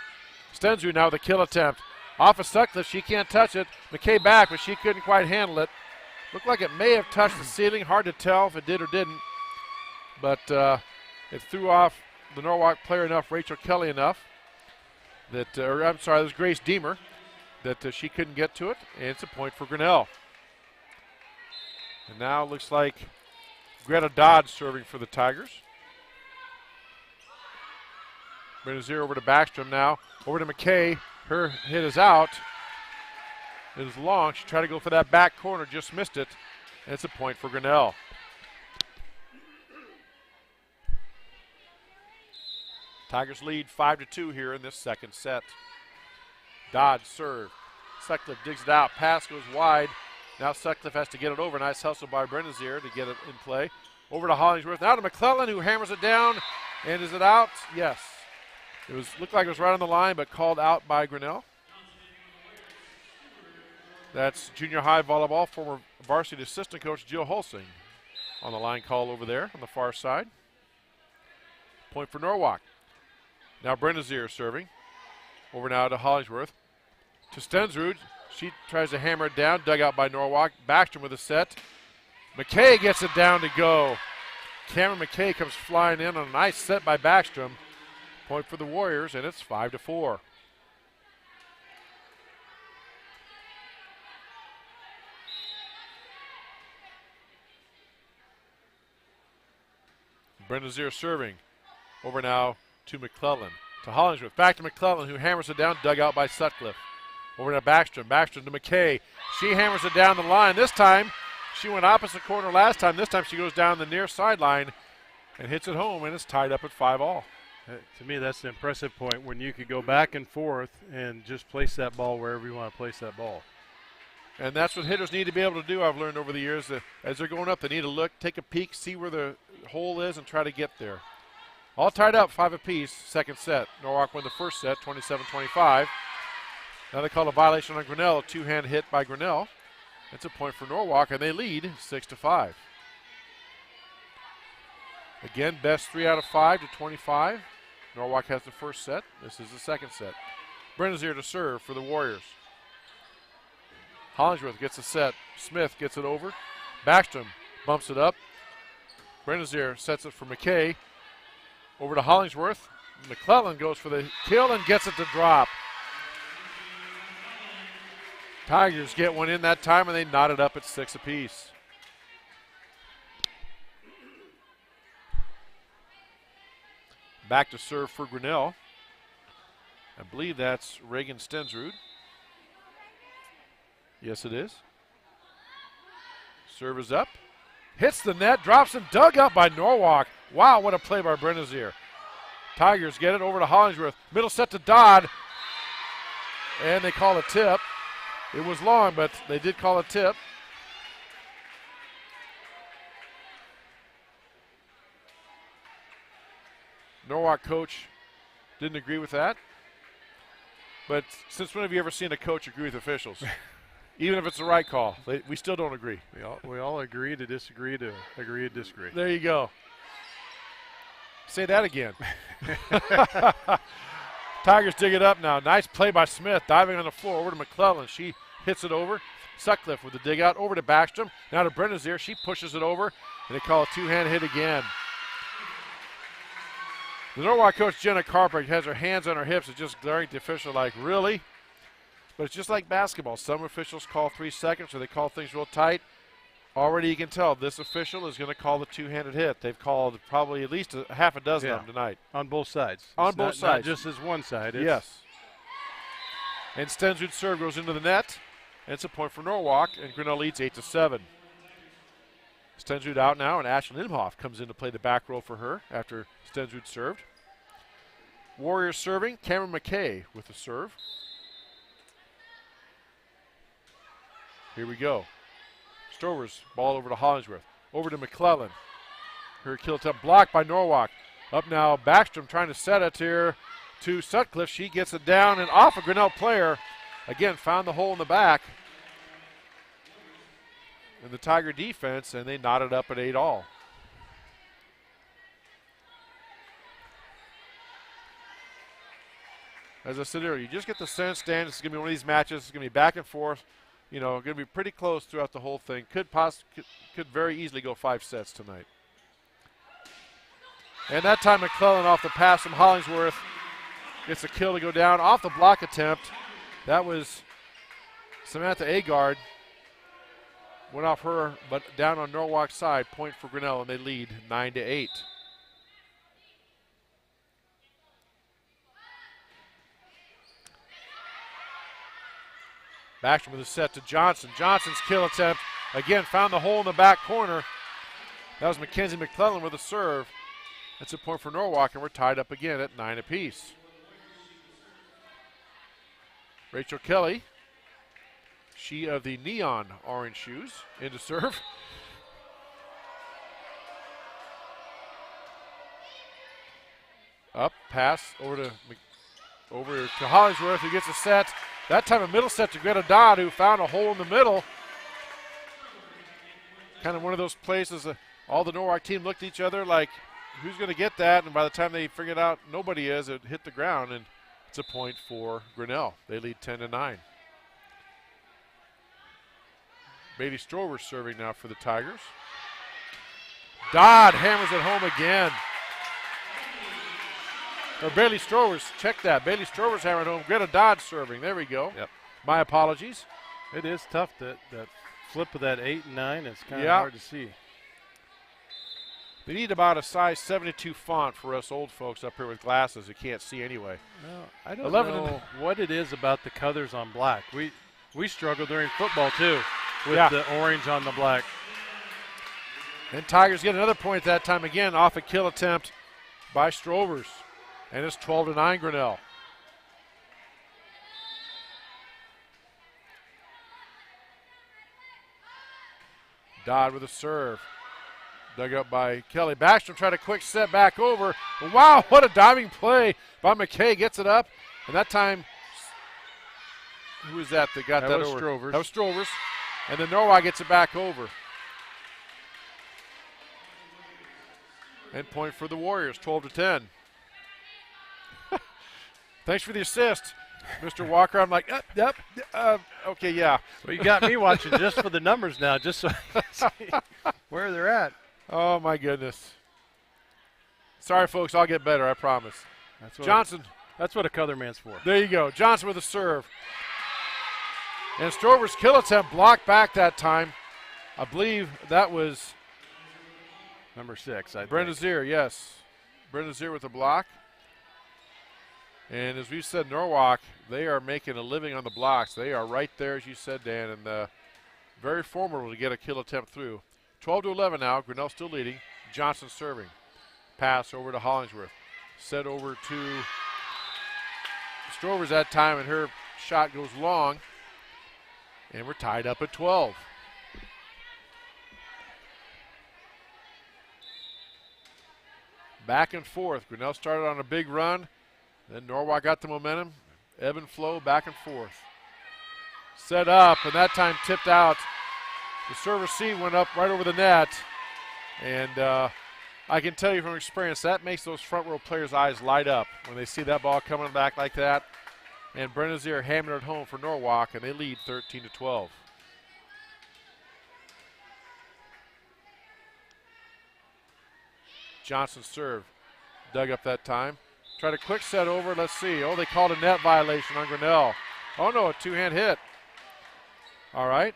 Stensrud now with the kill attempt. Off of Sutcliffe, she can't touch it. McKay back, but she couldn't quite handle it. Looked like it may have touched the ceiling. Hard to tell if it did or didn't. But it threw off the Norwalk player enough, Rachel Kelly enough, that, I'm sorry, it was Grace Deemer. that she couldn't get to it, and it's a point for Grinnell. And now it looks like Greta Dodd serving for the Tigers. Benazir over to Backstrom now. Over to McKay. Her hit is out. It is long. She tried to go for that back corner, just missed it. And it's a point for Grinnell. Tigers lead 5-2 here in this second set. Dodd serve. Sutcliffe digs it out. Pass goes wide. Now Sutcliffe has to get it over. Nice hustle by Benazir to get it in play. Over to Hollingsworth. Now to McClellan, who hammers it down. And is it out? Yes. It looked like it was right on the line, but called out by Grinnell. That's junior high volleyball, former varsity assistant coach Jill Holsing on the line call over there on the far side. Point for Norwalk. Now Benazir serving. Over now to Hollingsworth. To Stensrud. She tries to hammer it down. Dug out by Norwalk. Backstrom with a set. McKay gets it down to go. Cameron McKay comes flying in on a nice set by Backstrom. Point for the Warriors, and it's 5-4. Benazir serving. Over now to McClellan. To Hollingsworth. Back to McClellan, who hammers it down. Dug out by Sutcliffe. Over to Backstrom. Backstrom to McKay. She hammers it down the line. This time, she went opposite corner last time. This time she goes down the near sideline and hits it home, and it's tied up at 5-all. To me, that's the impressive point, when you could go back and forth and just place that ball wherever you want to place that ball. And that's what hitters need to be able to do, I've learned over the years. That as they're going up, they need to look, take a peek, see where the hole is, and try to get there. All tied up, 5 apiece, second set. Norwalk won the first set, 27-25. Now they call a violation on Grinnell, a two-hand hit by Grinnell. It's a point for Norwalk, and they lead 6-5. Again, best 3 out of 5 to 25. Norwalk has the first set. This is the second set. Benazir to serve for the Warriors. Hollingsworth gets a set. Smith gets it over. Backstrom bumps it up. Benazir sets it for McKay. Over to Hollingsworth. McClellan goes for the kill and gets it to drop. Tigers get one in that time, and they knot it up at 6 apiece. Back to serve for Grinnell. I believe that's Reagan Stensrud. Yes, it is. Serve is up. Hits the net, drops and dug up by Norwalk. Wow, what a play by Benazir. Tigers get it over to Hollingsworth. Middle set to Dodd. And they call a tip. It was long, but they did call a tip. Norwalk coach didn't agree with that. But since when have you ever seen a coach agree with officials? Even if it's the right call, we still don't agree. We all agree to disagree to agree to disagree. There you go. Say that again. Tigers dig it up now. Nice play by Smith, diving on the floor over to McClellan. She hits it over. Sutcliffe with the dig out over to Backstrom. Now to Benazir. She pushes it over, and they call a two-hand hit again. The Norwalk coach, Jenna Carper, has her hands on her hips and just glaring at the official like, really? But it's just like basketball. Some officials call 3 seconds, or they call things real tight. Already you can tell this official is going to call the two-handed hit. They've called probably at least a half a dozen of them tonight. On both sides. On both sides. Not just as one side. Yes. And Stensrud's serve goes into the net. And it's a point for Norwalk, and Grinnell leads 8-7. Stensrud out now, and Ashlyn Imhoff comes in to play the back row for her after Stensrud served. Warriors serving. Cameron McKay with the serve. Here we go. Stovers, ball over to Hollingsworth. Over to McClellan. Her kill attempt blocked by Norwalk. Up now, Backstrom trying to set it here to Sutcliffe. She gets it down and off a Grinnell player. Again, found the hole in the back in the Tiger defense, and they knotted up at 8-all. As I said earlier, you just get the sense, Dan, this is going to be one of these matches. It's going to be back and forth. You know, going to be pretty close throughout the whole thing. Could very easily go 5 sets tonight. And that time McClellan off the pass from Hollingsworth gets a kill to go down off the block attempt. That was Samantha Agard went off her, but down on Norwalk's side. Point for Grinnell, and they lead 9-8. Backstrom with a set to Johnson. Johnson's kill attempt. Again, found the hole in the back corner. That was Mackenzie McClellan with a serve. That's a point for Norwalk, and we're tied up again at 9 apiece. Rachel Kelly, she of the neon orange shoes, into serve. Up, pass over to Hollingsworth, who gets a set. That time a middle set to Greta Dodd, who found a hole in the middle. Kind of one of those places all the Norwalk team looked at each other like, who's going to get that? And by the time they figured out nobody is, it hit the ground, and it's a point for Grinnell. They lead 10-9. Bailey Strover serving now for the Tigers. Dodd hammers it home again. Or Bailey Strovers, check that. Bailey Strovers hammering home. Greta Dodd serving. There we go. Yep. My apologies. It is tough, that flip of that 8 and 9. It's kind of hard to see. They need about a size 72 font for us old folks up here with glasses who can't see anyway. Well, I don't know what it is about the colors on black. We struggle during football too with the orange on the black. And Tigers get another point that time again off a kill attempt by Strovers. And it's 12-9 Grinnell. Dodd with a serve. Dug up by Kelly. Backstrom tried a quick set back over. Wow, what a diving play by McKay. Gets it up. And that time, who was that got that was over? Strovers. That was Strovers. And then Norwalk gets it back over. And point for the Warriors, 12-10. Thanks for the assist, Mr. Walker. I'm like, okay, yeah. Well, you got me watching just for the numbers now, just so I can see where they're at. Oh, my goodness. Sorry, folks. I'll get better, I promise. Johnson. That's what a color man's for. There you go. Johnson with a serve. And Strover's kill attempt blocked back that time. I believe that was number 6. Brenda Zier, yes. Brenda Zier with a block. And as we said, Norwalk, they are making a living on the blocks. They are right there, as you said, Dan, and very formidable to get a kill attempt through. 12-11 now. Grinnell still leading. Johnson serving. Pass over to Hollingsworth. Set over to Strovers that time, and her shot goes long. And we're tied up at 12. Back and forth. Grinnell started on a big run. Then Norwalk got the momentum. Ebb and flow, back and forth. Set up, and that time tipped out. The serve receive went up right over the net. And I can tell you from experience, that makes those front row players' eyes light up when they see that ball coming back like that. And Brenda Zier hammering it home for Norwalk, and they lead 13-12. Johnson serve. Dug up that time. Tried a quick set over. Let's see. Oh, they called a net violation on Grinnell. Oh, no, a two-hand hit. All right.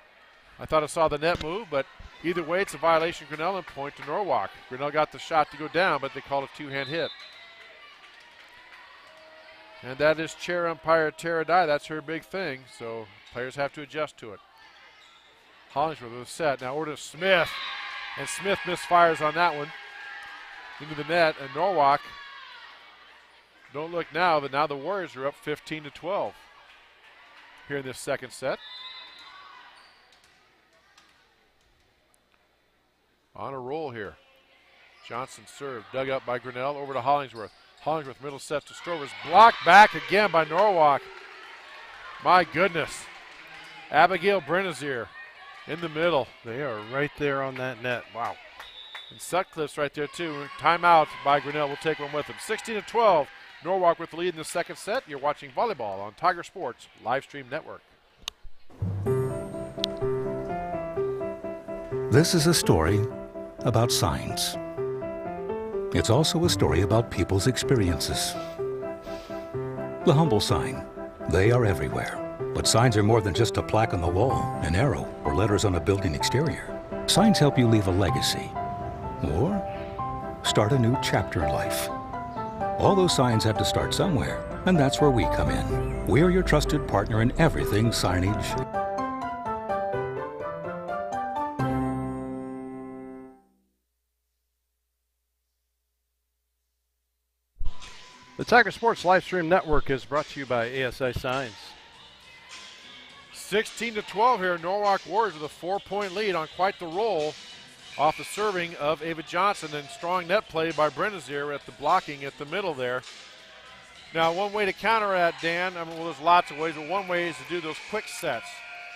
I thought I saw the net move, but either way, it's a violation. Grinnell and point to Norwalk. Grinnell got the shot to go down, but they called a two-hand hit. And that is chair umpire Tara Dye. That's her big thing, so players have to adjust to it. Hollingsworth with a set. Now over to Smith. And Smith misfires on that one into the net, and Norwalk, don't look now, but now the Warriors are up 15-12 here in this second set. On a roll here. Johnson serve, dug up by Grinnell, over to Hollingsworth. Hollingsworth middle set to Strovers, blocked back again by Norwalk. My goodness. Abigail Brenazier in the middle. They are right there on that net. Wow. And Sutcliffe's right there too. Timeout by Grinnell. We'll take one with them. 16-12. Norwalk with the lead in the second set. You're watching volleyball on Tiger Sports Live Stream Network. This is a story about science. It's also a story about people's experiences. The humble sign, they are everywhere. But signs are more than just a plaque on the wall, an arrow, or letters on a building exterior. Signs help you leave a legacy or start a new chapter in life. All those signs have to start somewhere, and that's where we come in. We're your trusted partner in everything signage. The Tiger Sports Livestream Network is brought to you by ASI Signs. 16-12 here. Norwalk Warriors with a 4-point lead on quite the roll off the serving of Ava Johnson, and strong net play by Brennazier at the blocking at the middle there. Now, one way to counter that, Dan, I mean, well, there's lots of ways, but one way is to do those quick sets.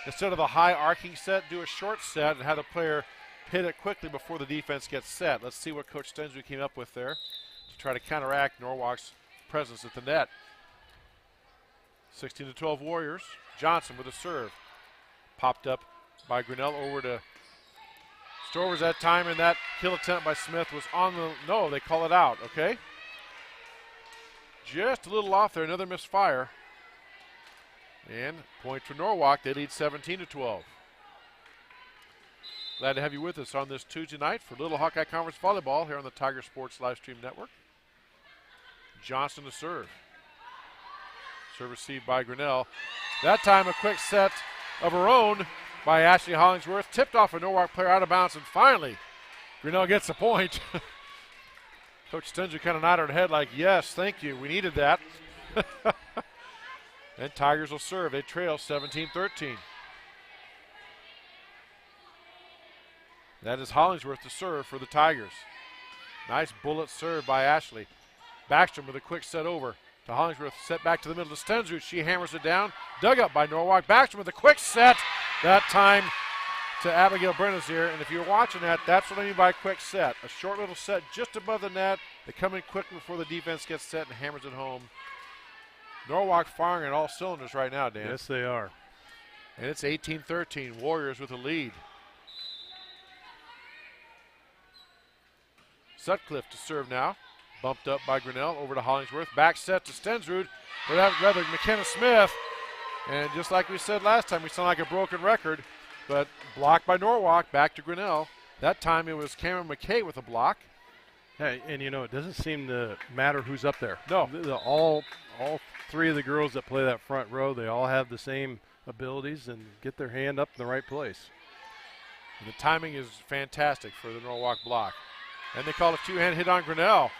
Instead of the high arcing set, do a short set and have the player hit it quickly before the defense gets set. Let's see what Coach Stensrud came up with there to try to counteract Norwalk's presence at the net. 16-12 Warriors. Johnson with a serve. Popped up by Grinnell over to Stovers that time, and that kill attempt by Smith was on the, no, they call it out, okay? Just a little off there, another misfire. And point for Norwalk, they lead 17-12. Glad to have you with us on this Tuesday night for Little Hawkeye Conference Volleyball here on the Tiger Sports Livestream Network. Johnson to serve. Serve received by Grinnell. That time a quick set of her own by Ashley Hollingsworth. Tipped off a Norwalk player out of bounds, and finally Grinnell gets the point. Coach Stensrud kind of nodded her head like, yes, thank you, we needed that. And Tigers will serve. They trail 17-13. That is Hollingsworth to serve for the Tigers. Nice bullet serve by Ashley. Backstrom with a quick set over to Hollingsworth. Set back to the middle to Stensrud. She hammers it down. Dug up by Norwalk. Backstrom with a quick set. That time to Abigail Brennazier. And if you're watching that, that's what I mean by a quick set. A short little set just above the net. They come in quick before the defense gets set and hammers it home. Norwalk firing at all cylinders right now, Dan. Yes, they are. And it's 18-13. Warriors with a lead. Sutcliffe to serve now. Bumped up by Grinnell over to Hollingsworth. Back set to Stensrud. Or rather, McKenna Smith. And just like we said last time, we sound like a broken record. But blocked by Norwalk. Back to Grinnell. That time it was Cameron McKay with a block. Hey, and you know, it doesn't seem to matter who's up there. No. All three of the girls that play that front row, they all have the same abilities and get their hand up in the right place. And the timing is fantastic for the Norwalk block. And they call a two-hand hit on Grinnell.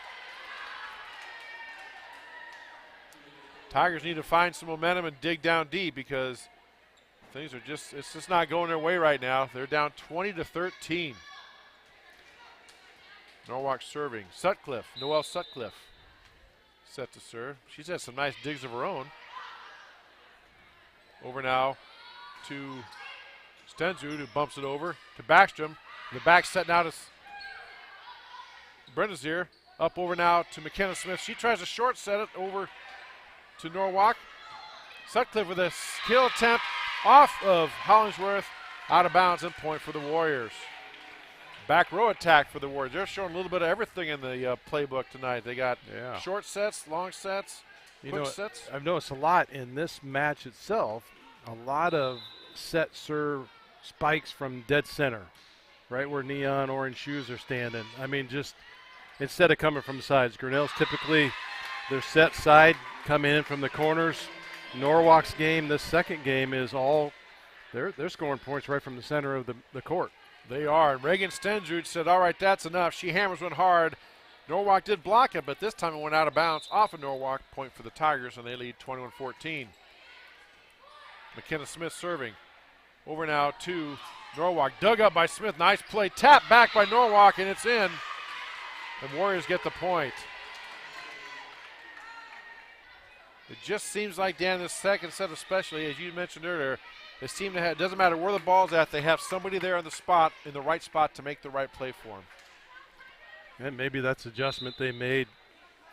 Tigers need to find some momentum and dig down deep because things are just, it's just not going their way right now. They're down 20-13. Norwalk serving. Sutcliffe, Noelle Sutcliffe, set to serve. She's had some nice digs of her own. Over now to Stensrud, who bumps it over to Backstrom. The back set now to Brennazier. Up over now to McKenna Smith. She tries to short set it over to Norwalk. Sutcliffe with a skill attempt off of Hollingsworth. Out of bounds and point for the Warriors. Back row attack for the Warriors. They're showing a little bit of everything in the playbook tonight. They got short sets, long sets, quick sets. I've noticed a lot in this match itself, a lot of set serve spikes from dead center, right where neon orange shoes are standing. I mean, just instead of coming from the sides. Grinnell's typically their set side, come in from the corners. Norwalk's game, this second game, is all they're scoring points right from the center of the court. They are. And Reagan Stensrud said, all right, that's enough. She hammers one hard. Norwalk did block it, but this time it went out of bounds off of Norwalk. Point for the Tigers, and they lead 21-14. McKenna Smith serving. Over now to Norwalk. Dug up by Smith. Nice play. Tapped back by Norwalk, and it's in. The Warriors get the point. It just seems like, Dan, this second set especially, as you mentioned earlier, they seem to have, it doesn't matter where the ball's at, they have somebody there in the right spot to make the right play for them. And maybe that's adjustment they made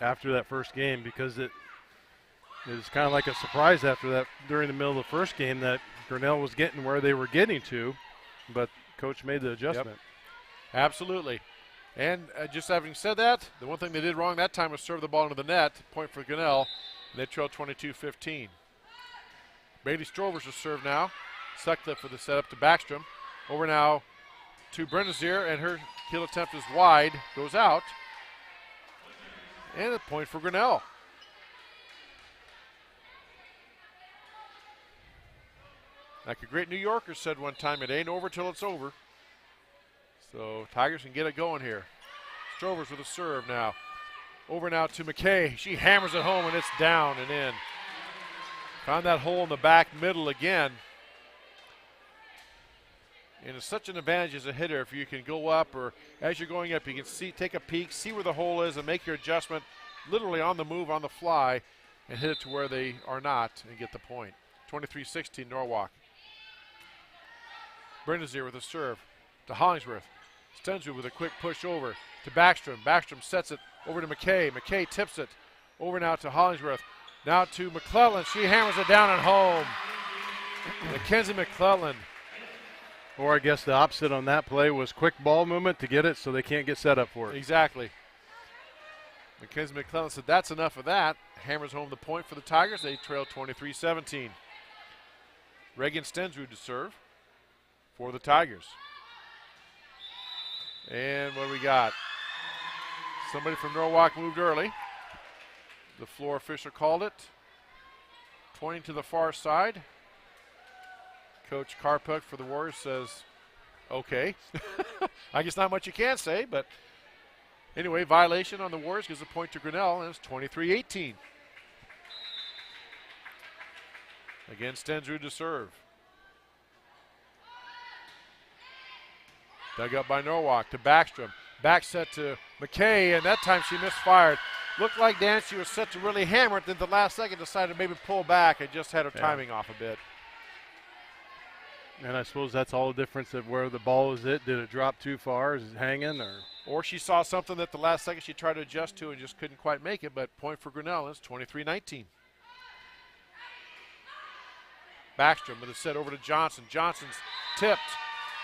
after that first game, because it was kind of like a surprise after that during the middle of the first game that Grinnell was getting where they were getting to, but coach made the adjustment. Yep. Absolutely. And just having said that, the one thing they did wrong that time was serve the ball into the net. Point for Grinnell, and they trail 22-15. Bailey Strovers to serve now. Sutcliffe for the setup to Backstrom. Over now to Brennazier, and her kill attempt is wide, goes out. And a point for Grinnell. Like a great New Yorker said one time, it ain't over till it's over. So Tigers can get it going here. Strovers with a serve now. Over now to McKay. She hammers it home, and it's down and in. Found that hole in the back middle again. And it's such an advantage as a hitter if you can go up, or as you're going up, you can see, take a peek, see where the hole is, and make your adjustment literally on the move, on the fly, and hit it to where they are not and get the point. 23-16 Norwalk. Brendazier with a serve to Hollingsworth. Stensrud with a quick push over to Backstrom. Backstrom sets it over to McKay. McKay tips it over now to Hollingsworth. Now to McClellan. She hammers it down and home. Mackenzie McClellan. Or I guess the opposite on that play was quick ball movement to get it so they can't get set up for it. Exactly. Mackenzie McClellan said that's enough of that. Hammers home the point for the Tigers. They trail 23-17. Reagan Stensrud to serve for the Tigers. And what do we got? Somebody from Norwalk moved early. The floor official called it. Pointing to the far side. Coach Karpuk for the Warriors says, okay. I guess not much you can say, but anyway, violation on the Warriors gives a point to Grinnell, and it's 23-18. Again, Stensrud to serve. Dug up by Norwalk to Backstrom. Back set to McKay, and that time she misfired. Looked like she was set to really hammer it, then the last second decided to maybe pull back and just had her timing off a bit. And I suppose that's all the difference of where the ball is at. Did it drop too far? Is it hanging? Or she saw something that the last second she tried to adjust to and just couldn't quite make it, but point for Grinnell is 23-19. Backstrom with a set over to Johnson. Johnson's tipped.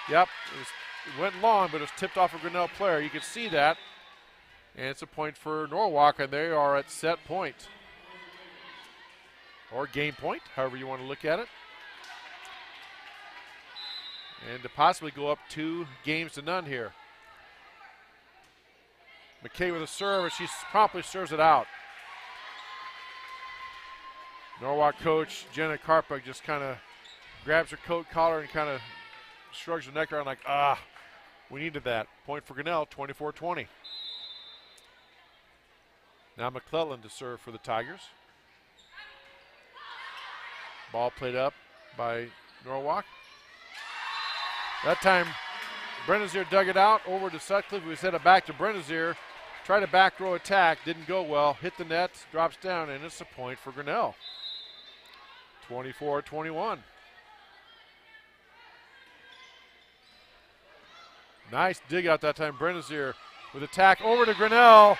Yep, it went long, but it was tipped off a Grinnell player. You can see that. And it's a point for Norwalk, and they are at set point. Or game point, however you want to look at it. And to possibly go up 2-0 here. McKay with a serve, and she promptly serves it out. Norwalk coach Jenna Karpuk just kind of grabs her coat collar and kind of shrugs her neck around like, we needed that. Point for Grinnell, 24-20. Now McClellan to serve for the Tigers. Ball played up by Norwalk. That time, Brennazier dug it out over to Sutcliffe. We set it back to Brennazier. Tried a back row attack, didn't go well. Hit the net, drops down, and it's a point for Grinnell. 24-21. Nice dig out that time. Brennazier with attack over to Grinnell.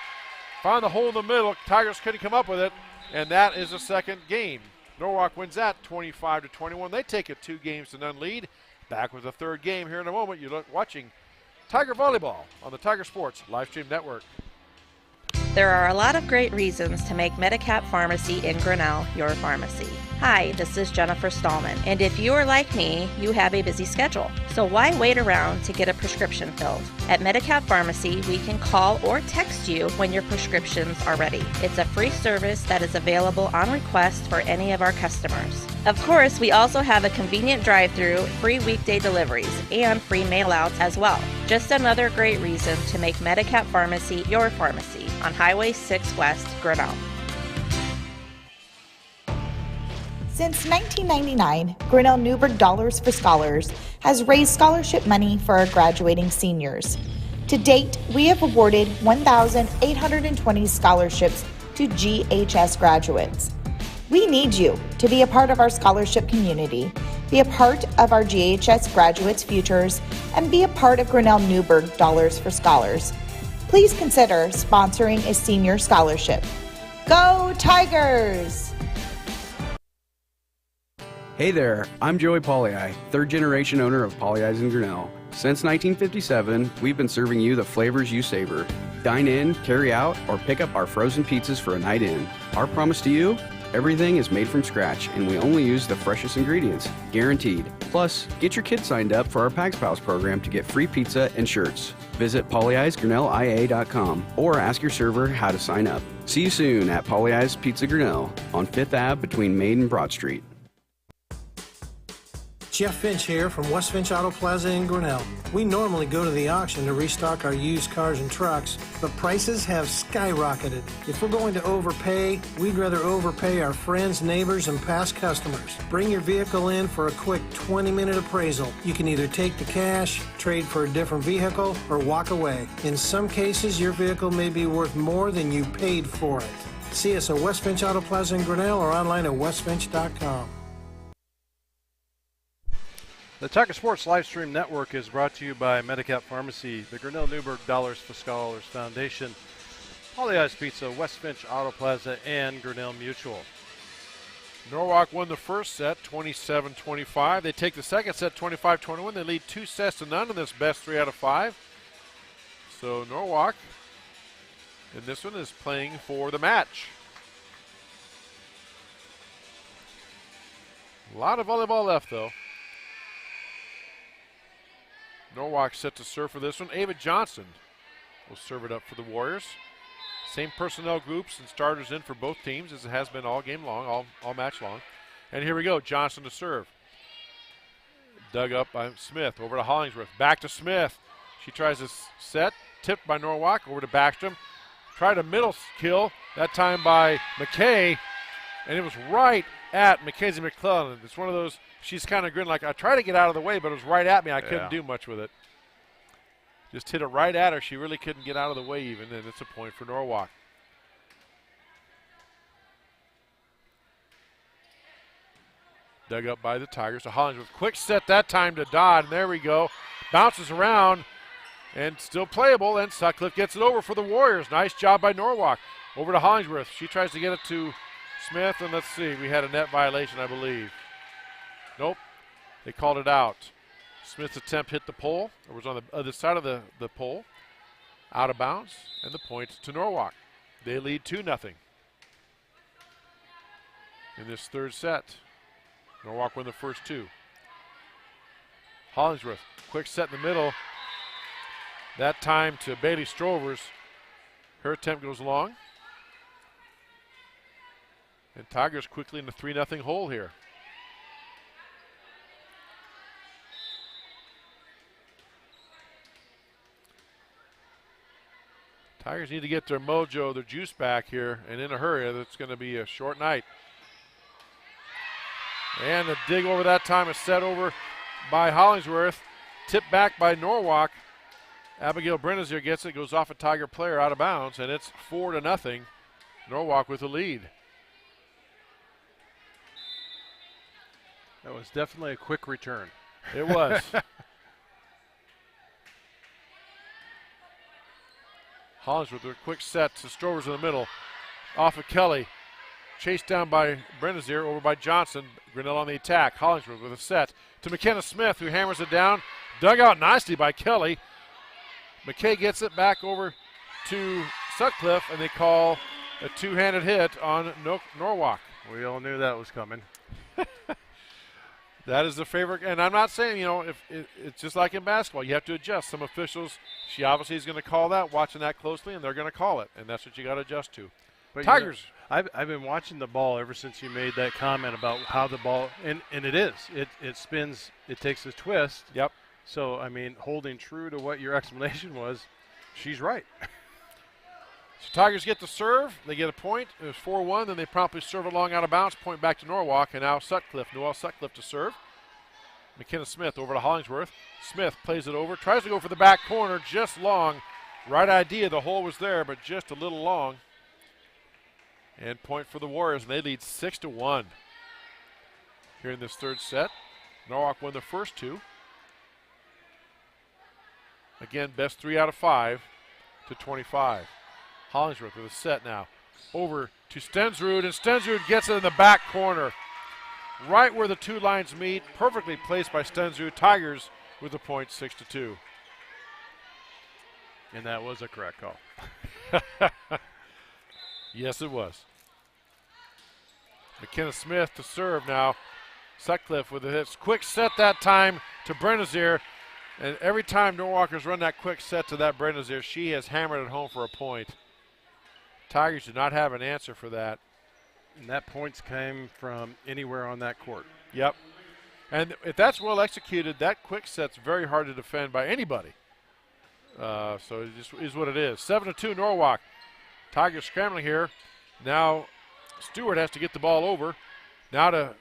Found the hole in the middle. Tigers couldn't come up with it, and that is the second game. Norwalk wins that 25-21. They take a 2-0 lead. Back with the third game here in a moment. You're watching Tiger Volleyball on the Tiger Sports Livestream Network. There are a lot of great reasons to make Medicap Pharmacy in Grinnell your pharmacy. Hi, this is Jennifer Stallman, and if you are like me, you have a busy schedule. So why wait around to get a prescription filled? At Medicap Pharmacy, we can call or text you when your prescriptions are ready. It's a free service that is available on request for any of our customers. Of course, we also have a convenient drive-through, free weekday deliveries, and free mail-outs as well. Just another great reason to make Medicap Pharmacy your pharmacy on Highway 6 West, Grinnell. Since 1999, Grinnell Newburgh Dollars for Scholars has raised scholarship money for our graduating seniors. To date, we have awarded 1,820 scholarships to GHS graduates. We need you to be a part of our scholarship community, be a part of our GHS graduates' futures, and be a part of Grinnell Newburgh Dollars for Scholars. Please consider sponsoring a senior scholarship. Go Tigers! Hey there, I'm Joey Pollei, third generation owner of Polley's in Grinnell. Since 1957, we've been serving you the flavors you savor. Dine in, carry out, or pick up our frozen pizzas for a night in. Our promise to you, Everything is made from scratch, and we only use the freshest ingredients, guaranteed. Plus, get your kids signed up for our Pags Pals program to get free pizza and shirts. Visit polyeisgrinnellia.com or ask your server how to sign up. See you soon at Polyeis Pizza Grinnell on 5th Ave between Main and Broad Street. Jeff Finch here from West Finch Auto Plaza in Grinnell. We normally go to the auction to restock our used cars and trucks, but prices have skyrocketed. If we're going to overpay, we'd rather overpay our friends, neighbors, and past customers. Bring your vehicle in for a quick 20-minute appraisal. You can either take the cash, trade for a different vehicle, or walk away. In some cases, your vehicle may be worth more than you paid for it. See us at West Finch Auto Plaza in Grinnell or online at westfinch.com. The Tiger Sports Livestream Network is brought to you by Medicap Pharmacy, the Grinnell Newberg Dollars for Scholars Foundation, Polyeis Pizza, West Finch Auto Plaza, and Grinnell Mutual. Norwalk won the first set 27-25. They take the second set 25-21. They lead 2-0 in this best 3 out of 5. So Norwalk in this one is playing for the match. A lot of volleyball left though. Norwalk set to serve for this one. Ava Johnson will serve it up for the Warriors. Same personnel groups and starters in for both teams as it has been all game long, all match long. And here we go, Johnson to serve. Dug up by Smith, over to Hollingsworth, back to Smith. She tries to set, tipped by Norwalk, over to Backstrom. Tried a middle kill, that time by McKay, and it was right at Mackenzie McClellan. It's one of those, she's kind of grinning like, I tried to get out of the way, but it was right at me. I couldn't do much with it. Just hit it right at her. She really couldn't get out of the way even, and it's a point for Norwalk. Dug up by the Tigers. So Hollingsworth, quick set that time to Dodd, and there we go. Bounces around, and still playable, and Sutcliffe gets it over for the Warriors. Nice job by Norwalk. Over to Hollingsworth. She tries to get it to Smith, and let's see, we had a net violation, I believe. Nope, they called it out. Smith's attempt hit the pole, or was on the other side of the pole, out of bounds, and the point to Norwalk. They lead 2-0 in this third set. Norwalk won the first two. Hollingsworth, quick set in the middle. That time to Bailey Strovers. Her attempt goes long. And Tigers quickly in the 3-0 hole here. Tigers need to get their mojo, their juice back here, and in a hurry. It's going to be a short night. And the dig over that time is set over by Hollingsworth. Tipped back by Norwalk. Abigail Brennazier gets it, goes off a Tiger player out of bounds, and it's 4-0. Norwalk with the lead. That was definitely a quick return. It was. Hollingsworth with a quick set to Strovers in the middle. Off of Kelly. Chased down by Brennazier, over by Johnson. Grinnell on the attack. Hollingsworth with a set to McKenna Smith, who hammers it down. Dug out nicely by Kelly. McKay gets it back over to Sutcliffe, and they call a two-handed hit on Norwalk. We all knew that was coming. That is the favorite, and I'm not saying, if it's just like in basketball, you have to adjust. Some officials, she obviously is going to call that, watching that closely, and they're going to call it, and that's what you got to adjust to. But Tigers. I've been watching the ball ever since you made that comment about how the ball, and it spins, it takes a twist. Yep. So, I mean, holding true to what your explanation was, she's right. So Tigers get the serve. They get a point. It was 4-1. Then they promptly serve it long out of bounds. Point back to Norwalk. And now Noelle Sutcliffe to serve. McKenna Smith over to Hollingsworth. Smith plays it over. Tries to go for the back corner. Just long. Right idea. The hole was there, but just a little long. And point for the Warriors. And they lead 6-1 here in this third set. Norwalk won the first two. Again, best 3 out of 5 to 25. Hollingsworth with a set now. Over to Stensrud, and Stensrud gets it in the back corner. Right where the two lines meet. Perfectly placed by Stensrud. Tigers with the point, 6-2. And that was a correct call. Yes, it was. McKenna Smith to serve now. Sutcliffe with a hit. Quick set that time to Brennazier. And every time Norwalkers run that quick set to that Brennazier, she has hammered it home for a point. Tigers do not have an answer for that. And that points came from anywhere on that court. Yep. And if that's well executed, that quick set's very hard to defend by anybody. So it just is what it is. 7-2 Norwalk. Tigers scrambling here. Now Stewart has to get the ball over. Now to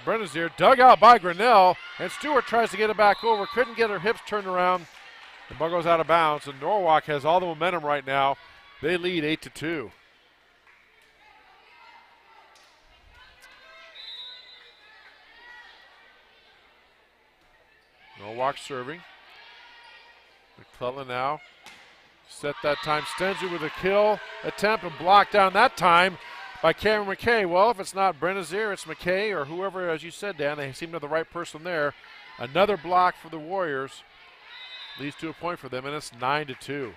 Brennazier, dug out by Grinnell, and Stewart tries to get it back over. Couldn't get her hips turned around. The ball goes out of bounds, and Norwalk has all the momentum right now. They lead 8-2. Norwalk serving. McClellan now. Set that time. Stenzer with a kill attempt and blocked down that time by Cameron McKay. Well, if it's not Brennazier, it's McKay or whoever, as you said, Dan. They seem to have the right person there. Another block for the Warriors. Leads to a point for them, and it's 9-2.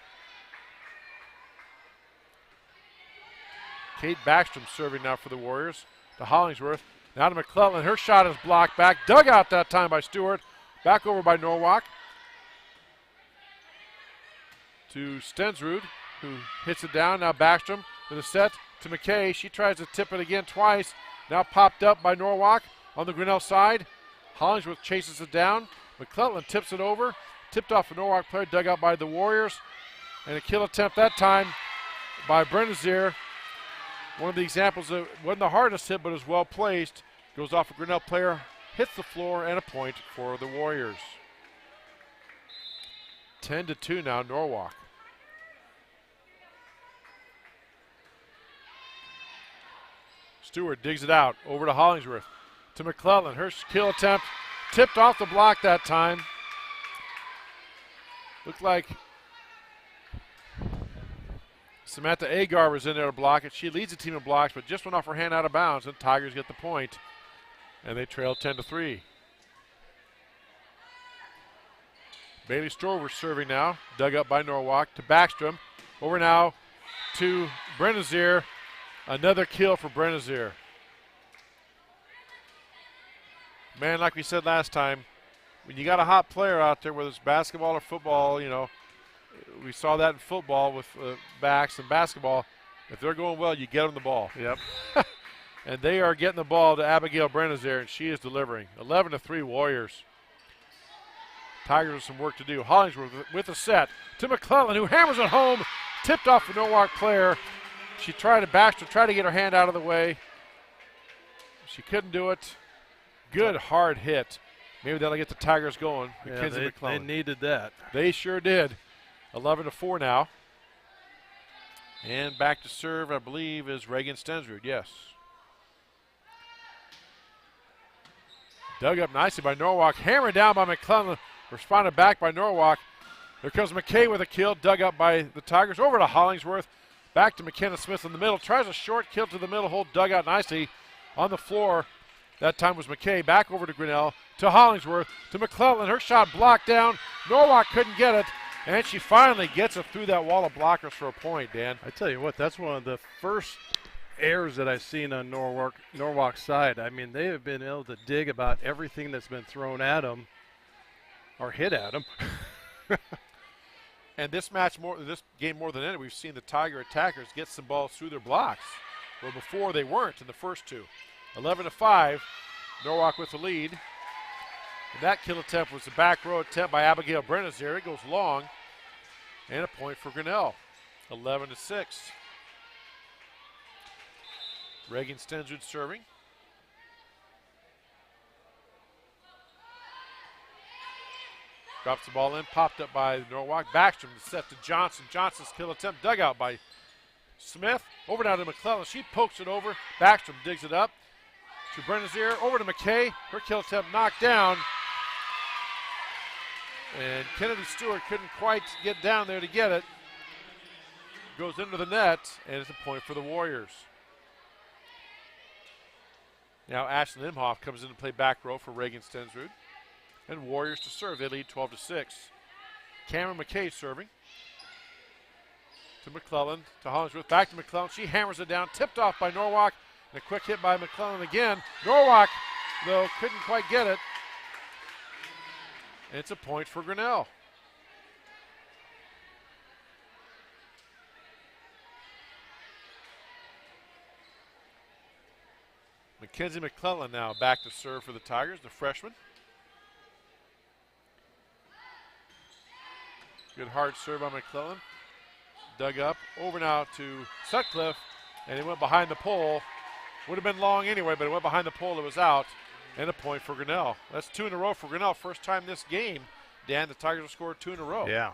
Kate Backstrom serving now for the Warriors. To Hollingsworth. Now to McClellan. Her shot is blocked back. Dug out that time by Stewart. Back over by Norwalk. To Stensrud, who hits it down. Now Backstrom with a set to McKay. She tries to tip it again twice. Now popped up by Norwalk on the Grinnell side. Hollingsworth chases it down. McClellan tips it over. Tipped off a Norwalk player, dug out by the Warriors. And a kill attempt that time by Brennazier. One of the examples that wasn't the hardest hit, but is well placed. Goes off a Grinnell player, hits the floor, and a point for the Warriors. 10-2 now, Norwalk. Stewart digs it out over to Hollingsworth. To McClellan. Her kill attempt tipped off the block that time. Looked like Samantha Agar was in there to block it. She leads the team in blocks, but just went off her hand out of bounds, and Tigers get the point. And they trail 10-3. Bailey Strover serving now. Dug up by Norwalk to Backstrom. Over now to Brennazier. Another kill for Brennazier. Man, like we said last time, when you got a hot player out there, whether it's basketball or football, you know, we saw that in football with backs and basketball. If they're going well, you get them the ball. Yep. And they are getting the ball to Abigail Brennazier, and she is delivering. 11-3 Warriors. Tigers with some work to do. Hollingsworth with a set to McClellan, who hammers it home. Tipped off the Norwalk player. She tried to Baxter, tried to get her hand out of the way. She couldn't do it. Good hard hit. Maybe that'll get the Tigers going. Yeah, they needed that. They sure did. 11-4 now. And back to serve, I believe, is Reagan Stensrud. Yes. Dug up nicely by Norwalk. Hammered down by McClellan. Responded back by Norwalk. There comes McKay with a kill. Dug up by the Tigers. Over to Hollingsworth. Back to McKenna Smith in the middle. Tries a short kill to the middle hole. Dug out nicely on the floor. That time was McKay. Back over to Grinnell. To Hollingsworth. To McClellan. Her shot blocked down. Norwalk couldn't get it. And she finally gets it through that wall of blockers for a point, Dan. I tell you what, that's one of the first errors that I've seen on Norwalk's side. I mean, they have been able to dig about everything that's been thrown at them or hit at them. And this game more than any, we've seen the Tiger attackers get some balls through their blocks. Well, before they weren't in the first two. 11-5, Norwalk with the lead. And that kill attempt was the back row attempt by Abigail Brennazier. It goes long. And a point for Grinnell. 11-6. Reagan Stensrud serving. Drops the ball in, popped up by Norwalk. Backstrom set to Johnson. Johnson's kill attempt dug out by Smith. Over now to McClellan. She pokes it over. Backstrom digs it up to Brennazier. Over to McKay. Her kill attempt knocked down. And Kennedy Stewart couldn't quite get down there to get it. Goes into the net, and it's a point for the Warriors. Now Ashlyn Imhoff comes in to play back row for Reagan Stensrud. And Warriors to serve. They lead 12-6. Cameron McKay serving. to McClellan, to Hollingsworth, back to McClellan. She hammers it down, tipped off by Norwalk, and a quick hit by McClellan again. Norwalk, though, couldn't quite get it. It's a point for Grinnell. Mackenzie McClellan now back to serve for the Tigers, the freshman. Good hard serve by McClellan. Dug up, over now to Sutcliffe, and it went behind the pole. Would have been long anyway, but it went behind the pole, it was out. And a point for Grinnell. That's 2 in a row for Grinnell. First time this game, Dan, the Tigers have scored 2 in a row. Yeah.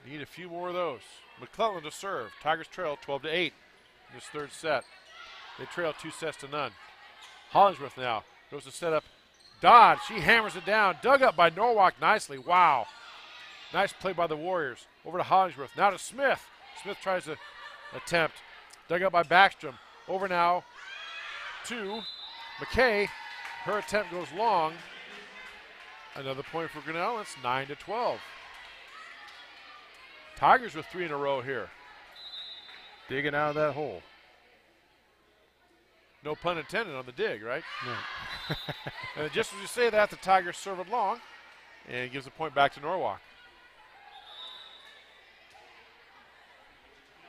Need a few more of those. McClellan to serve. Tigers trail 12-8 in this third set. They trail 2 sets to none. Hollingsworth now goes to set up Dodd. She hammers it down. Dug up by Norwalk nicely. Wow. Nice play by the Warriors. Over to Hollingsworth. Now to Smith. Smith tries to attempt. Dug up by Backstrom. Over now to McKay. Her attempt goes long. Another point for Grinnell. It's 9-12. Tigers with 3 in a row here. Digging out of that hole. No pun intended on the dig, right? No. And just as you say that, the Tigers serve it long and gives a point back to Norwalk.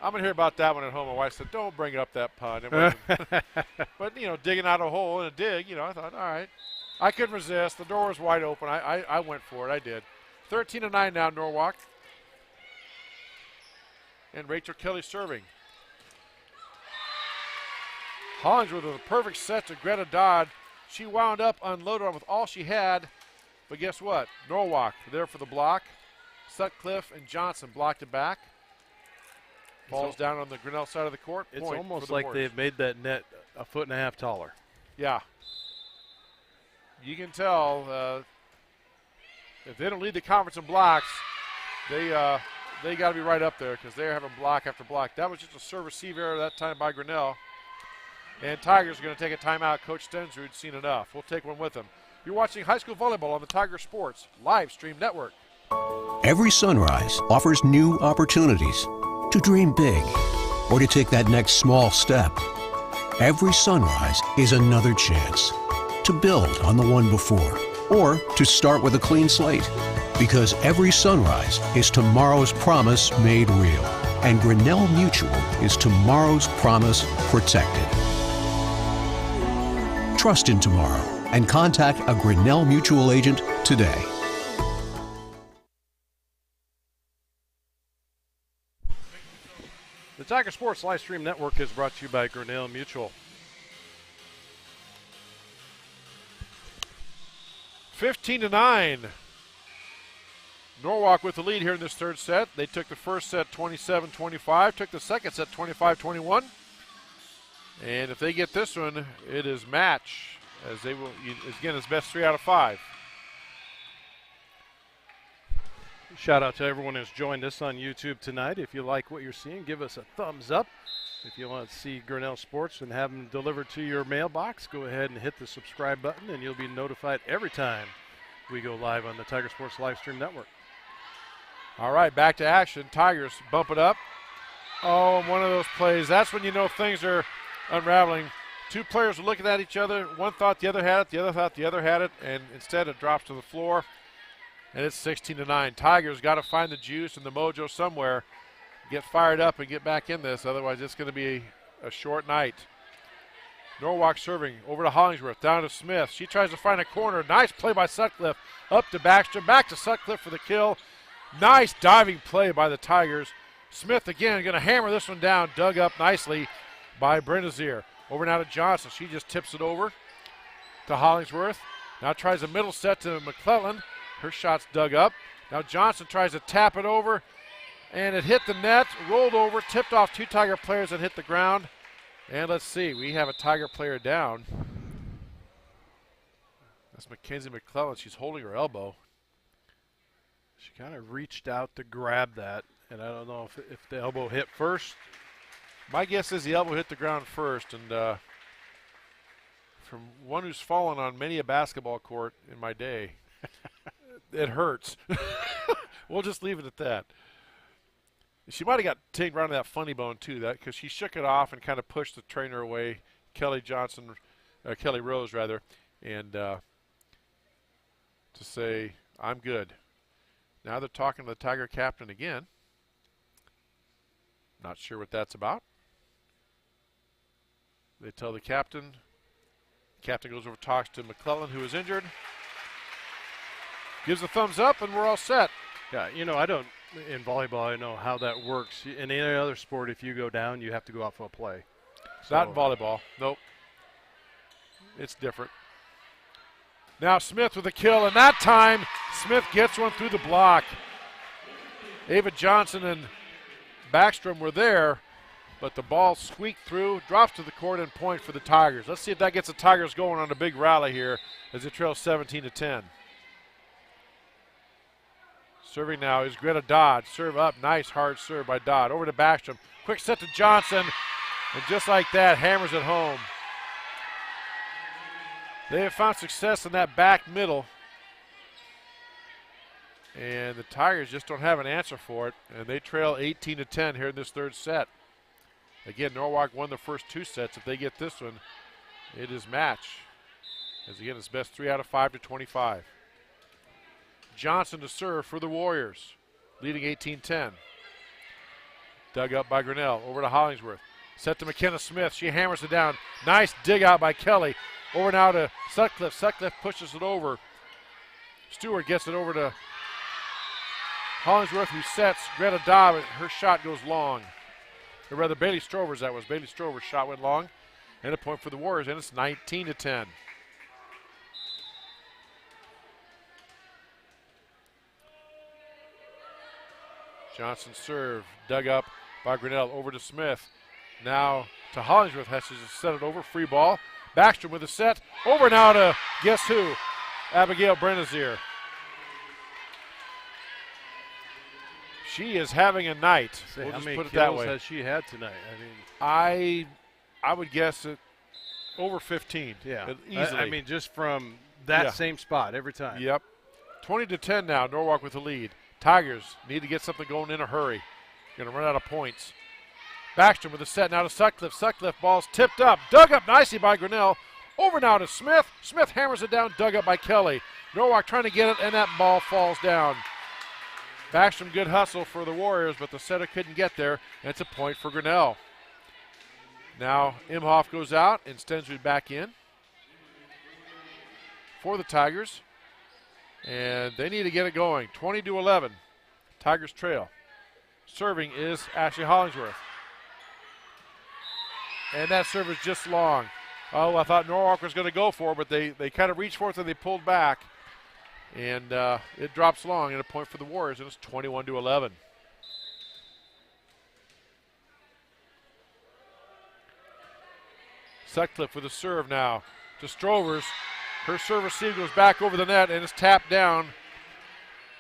I'm going to hear about that one at home. My wife said, don't bring up that pun. It wasn't- but, digging out a hole in a dig, I thought, all right. I couldn't resist. The door was wide open. I went for it. I did. 13-9 now, Norwalk. And Rachel Kelly serving. Hollingsworth with a perfect set to Greta Dodd. She wound up unloaded on with all she had. But guess what? Norwalk there for the block. Sutcliffe and Johnson blocked it back. Falls down on the Grinnell side of the court. It's Point almost for the like Warriors. they've made that net a 1.5 feet taller. Yeah. You can tell if they don't lead the conference in blocks, they got to be right up there because they're having block after block. That was just a serve-receive error that time by Grinnell. And Tigers are going to take a timeout. Coach Stensrud's seen enough. We'll take one with them. You're watching high school volleyball on the Tiger Sports live stream network. Every sunrise offers new opportunities to dream big or to take that next small step. Every sunrise is another chance to build on the one before or to start with a clean slate. Because every sunrise is tomorrow's promise made real. And Grinnell Mutual is tomorrow's promise protected. Trust in tomorrow and contact a Grinnell Mutual agent today. The Tiger Sports Live Stream Network is brought to you by Grinnell Mutual. 15-9. Norwalk with the lead here in this third set. They took the first set 27-25, took the second set 25-21. And if they get this one, it is match, as they will, again, it's best 3 out of 5. Shout out to everyone who's joined us on YouTube tonight. If you like what you're seeing, give us a thumbs up. If you want to see Grinnell Sports and have them delivered to your mailbox, go ahead and hit the subscribe button, and you'll be notified every time we go live on the Tiger Sports Live Stream Network. All right, back to action. Tigers bump it up. Oh, one of those plays. That's when you know things are unraveling. Two players are looking at each other. One thought the other had it. The other thought the other had it. And instead it drops to the floor. And it's 16-9. Tigers got to find the juice and the mojo somewhere. Get fired up and get back in this. Otherwise it's going to be a short night. Norwalk serving over to Hollingsworth. Down to Smith. She tries to find a corner. Nice play by Sutcliffe. Up to Backstrom. Back to Sutcliffe for the kill. Nice diving play by the Tigers. Smith again going to hammer this one down. Dug up nicely by Brennazier. Over now to Johnson. She just tips it over to Hollingsworth. Now tries a middle set to McClellan. Her shot's dug up. Now Johnson tries to tap it over. And it hit the net, rolled over, tipped off two Tiger players and hit the ground. And let's see, we have a Tiger player down. That's Mackenzie McClellan. She's holding her elbow. She kind of reached out to grab that, and I don't know if the elbow hit first. My guess is the elbow hit the ground first, and from one who's fallen on many a basketball court in my day, it hurts. We'll just leave it at that. She might have got taken around that funny bone too, that because she shook it off and kind of pushed the trainer away, Kelly Rose rather, and to say, I'm good. Now they're talking to the Tiger captain again. Not sure what that's about. They tell the captain. The captain goes over, talks to McClellan, who is injured. Gives a thumbs up, and we're all set. Yeah, I don't, in volleyball, I know how that works. In any other sport, if you go down, you have to go out for a play. Not in volleyball. Nope. It's different. Now Smith with a kill, and that time Smith gets one through the block. Ava Johnson and Backstrom were there, but the ball squeaked through, drops to the court, and point for the Tigers. Let's see if that gets the Tigers going on a big rally here as it trails 17-10. Serving now is Greta Dodd. Serve up, nice hard serve by Dodd. Over to Backstrom. Quick set to Johnson, and just like that, hammers it home. They have found success in that back middle, and the Tigers just don't have an answer for it, and they trail 18-10 here in this third set. Again, Norwalk won the first 2 sets. If they get this one, it is match. As again, it's best 3 out of 5 to 25. Johnson to serve for the Warriors, leading 18-10. Dug up by Grinnell, over to Hollingsworth. Set to McKenna Smith, she hammers it down. Nice dig out by Kelly. Over now to Sutcliffe. Sutcliffe pushes it over. Stewart gets it over to Hollingsworth, who sets Greta Dobb, and her shot goes long. Or rather, Bailey Strover's that was. Bailey Strover's shot went long. And a point for the Warriors, and it's 19-10. Johnson serve, dug up by Grinnell, over to Smith. Now to Hollingsworth, has to set it over, free ball. Backstrom with a set, over now to, guess who? Abigail Brenazier. She is having a night. We'll just put it that way. How many kills has she had tonight? I would guess it over 15. Yeah, easily. I mean, just from that same spot every time. Yep. 20-10 now. Norwalk with the lead. Tigers need to get something going in a hurry. Going to run out of points. Backstrom with a set now to Sutcliffe. Sutcliffe ball's tipped up. Dug up nicely by Grinnell. Over now to Smith. Smith hammers it down. Dug up by Kelly. Norwalk trying to get it, and that ball falls down. Backstrom, good hustle for the Warriors, but the setter couldn't get there, and it's a point for Grinnell. Now Imhoff goes out, and Stensrud back in for the Tigers. And they need to get it going. 20-11. Tigers trail. Serving is Ashley Hollingsworth. And that serve is just long. Oh, I thought Norwalk was going to go for it, but they kind of reached for it and they pulled back. And it drops long, and a point for the Warriors, and it's 21-11. Sutcliffe with a serve now to Strovers. Her serve receive goes back over the net and is tapped down.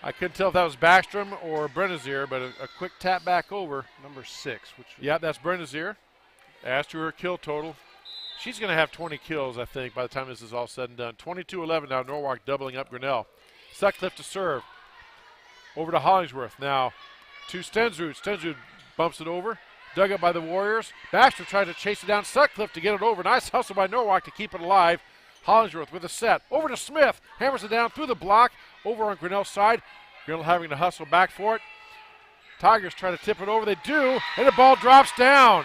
I couldn't tell if that was Backstrom or Brenazier, but a quick tap back over. Number 6. Yeah, that's Brenazier. As to her kill total, she's going to have 20 kills, I think, by the time this is all said and done. 22-11 now, Norwalk doubling up Grinnell. Sutcliffe to serve. Over to Hollingsworth now to Stensrud. Stensrud bumps it over. Dug up by the Warriors. Baxter tries to chase it down. Sutcliffe to get it over. Nice hustle by Norwalk to keep it alive. Hollingsworth with a set. Over to Smith. Hammers it down through the block. Over on Grinnell's side. Grinnell having to hustle back for it. Tigers try to tip it over. They do. And the ball drops down.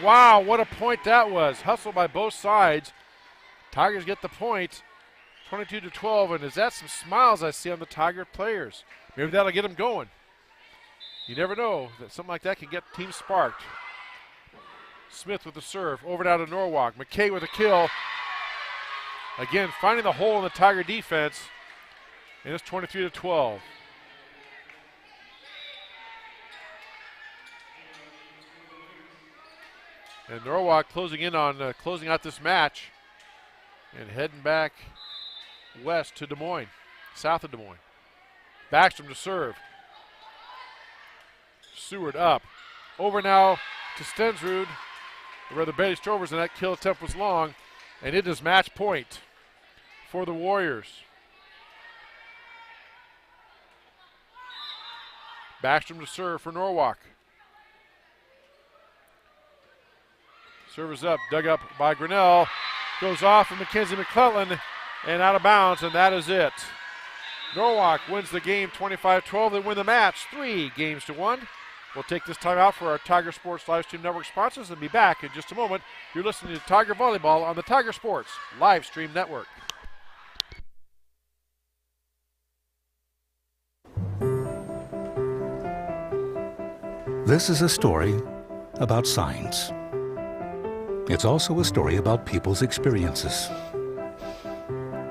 Wow, what a point that was. Hustle by both sides. Tigers get the point. 22-12. And is that some smiles I see on the Tiger players? Maybe that'll get them going. You never know that something like that can get teams sparked. Smith with the serve. Over now to Norwalk. McKay with a kill. Again, finding the hole in the Tiger defense. And it's 23-12. And Norwalk closing in on closing out this match and heading back west to Des Moines, south of Des Moines. Backstrom to serve. Seward up. Over now to Stensrud. Or rather, Bailey Strovers, and that kill attempt was long. And it is match point for the Warriors. Backstrom to serve for Norwalk. Serve is up, dug up by Grinnell. Goes off of Mackenzie McClellan and out of bounds, and that is it. Norwalk wins the game 25-12. They win the match 3-1. We'll take this time out for our Tiger Sports Livestream Network sponsors and be back in just a moment. You're listening to Tiger Volleyball on the Tiger Sports Livestream Network. This is a story about signs. It's also a story about people's experiences.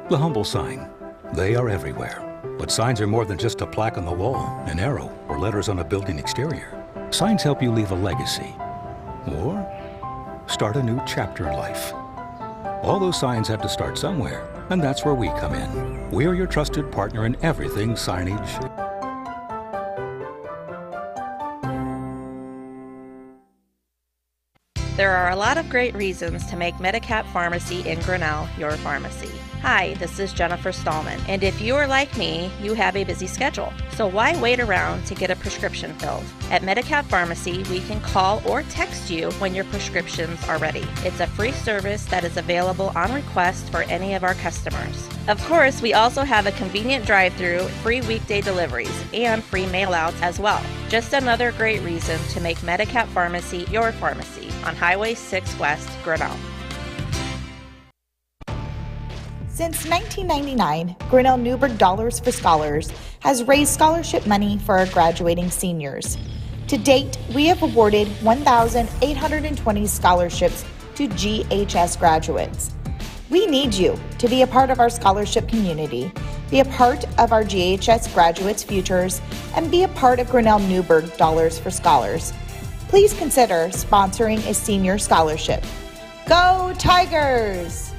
The humble sign. They are everywhere. But signs are more than just a plaque on the wall, an arrow, or letters on a building exterior. Signs help you leave a legacy or start a new chapter in life. All those signs have to start somewhere, and that's where we come in. We're your trusted partner in everything signage. There are a lot of great reasons to make Medicap Pharmacy in Grinnell your pharmacy. Hi, this is Jennifer Stallman, and if you are like me, you have a busy schedule. So why wait around to get a prescription filled? At Medicap Pharmacy, we can call or text you when your prescriptions are ready. It's a free service that is available on request for any of our customers. Of course, we also have a convenient drive-through, free weekday deliveries, and free mail-outs as well. Just another great reason to make Medicap Pharmacy your pharmacy on Highway 6 West, Grinnell. Since 1999, Grinnell Newburgh Dollars for Scholars has raised scholarship money for our graduating seniors. To date, we have awarded 1,820 scholarships to GHS graduates. We need you to be a part of our scholarship community, be a part of our GHS graduates' futures, and be a part of Grinnell Newburgh Dollars for Scholars. Please consider sponsoring a senior scholarship. Go Tigers!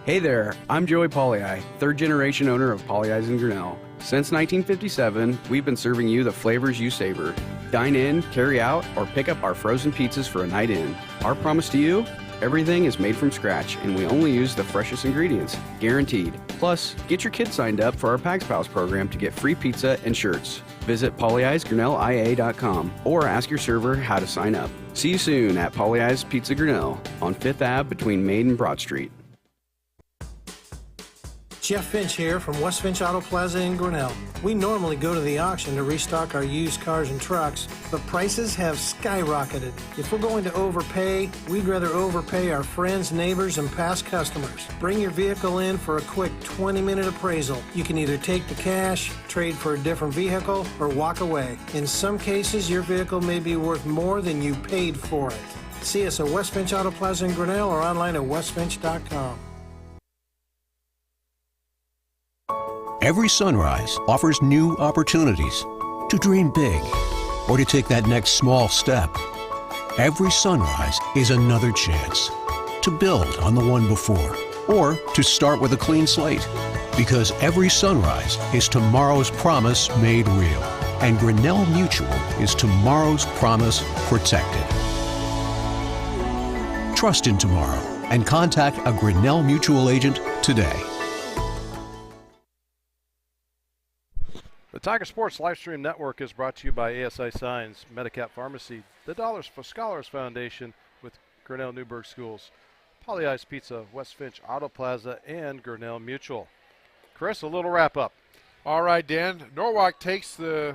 Hey there, I'm Joey Pollei, third generation owner of Polley's in Grinnell. Since 1957, we've been serving you the flavors you savor. Dine in, carry out, or pick up our frozen pizzas for a night in. Our promise to you? Everything is made from scratch, and we only use the freshest ingredients, guaranteed. Plus, get your kids signed up for our Pags Pals program to get free pizza and shirts. Visit polleisgrinnellia.com or ask your server how to sign up. See you soon at Polley's Pizza Grinnell on 5th Ave between Main and Broad Street. Jeff Finch here from West Finch Auto Plaza in Grinnell. We normally go to the auction to restock our used cars and trucks, but prices have skyrocketed. If we're going to overpay, we'd rather overpay our friends, neighbors, and past customers. Bring your vehicle in for a quick 20-minute appraisal. You can either take the cash, trade for a different vehicle, or walk away. In some cases, your vehicle may be worth more than you paid for it. See us at West Finch Auto Plaza in Grinnell or online at westfinch.com. Every sunrise offers new opportunities to dream big or to take that next small step. Every sunrise is another chance to build on the one before or to start with a clean slate. Because every sunrise is tomorrow's promise made real. And Grinnell Mutual is tomorrow's promise protected. Trust in tomorrow and contact a Grinnell Mutual agent today. The Tiger Sports Livestream Network is brought to you by ASI Signs, Medicap Pharmacy, the Dollars for Scholars Foundation with Grinnell Newburgh Schools, Polley's Pizza, West Finch Auto Plaza, and Grinnell Mutual. Chris, a little wrap-up. All right, Dan. Norwalk takes the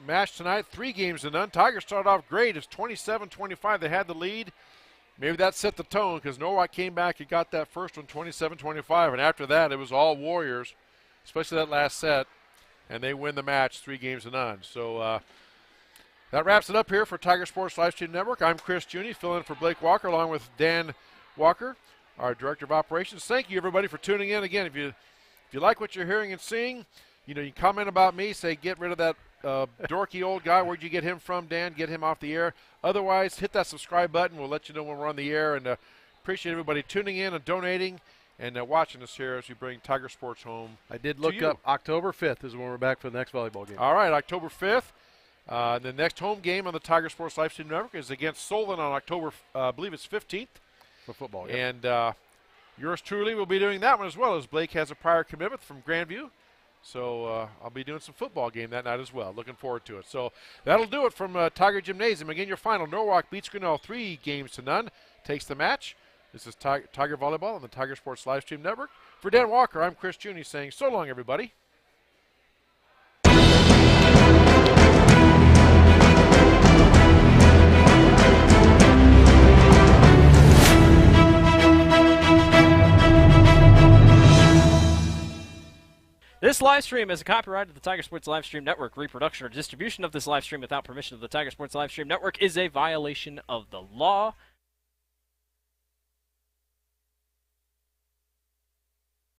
match tonight, 3-0. Tigers started off great. It's 27-25. They had the lead. Maybe that set the tone because Norwalk came back and got that first one 27-25. And after that, it was all Warriors, especially that last set. And they win the match 3-0. So that wraps it up here for Tiger Sports Livestream Network. I'm Chris Juney, filling in for Blake Walker, along with Dan Walker, our Director of Operations. Thank you, everybody, for tuning in. Again, if you like what you're hearing and seeing, you comment about me, say get rid of that dorky old guy. Where'd you get him from, Dan? Get him off the air. Otherwise, hit that subscribe button. We'll let you know when we're on the air. And appreciate everybody tuning in and donating and watching us here as we bring Tiger Sports home. I did look up October 5th is when we're back for the next volleyball game. All right, October 5th. The next home game on the Tiger Sports Livestream Network is against Solon on October, I believe it's 15th. For football, yeah. And yours truly will be doing that one as well, as Blake has a prior commitment from Grandview So I'll be doing some football game that night as well. Looking forward to it. So that'll do it from Tiger Gymnasium. Again, your final, Norwalk beats Grinnell 3-0, takes the match. This is Tiger Volleyball on the Tiger Sports Livestream Network. For Dan Walker, I'm Chris Juni saying so long, everybody. This live stream is a copyright of the Tiger Sports Livestream Network. Reproduction or distribution of this live stream without permission of the Tiger Sports Livestream Network is a violation of the law.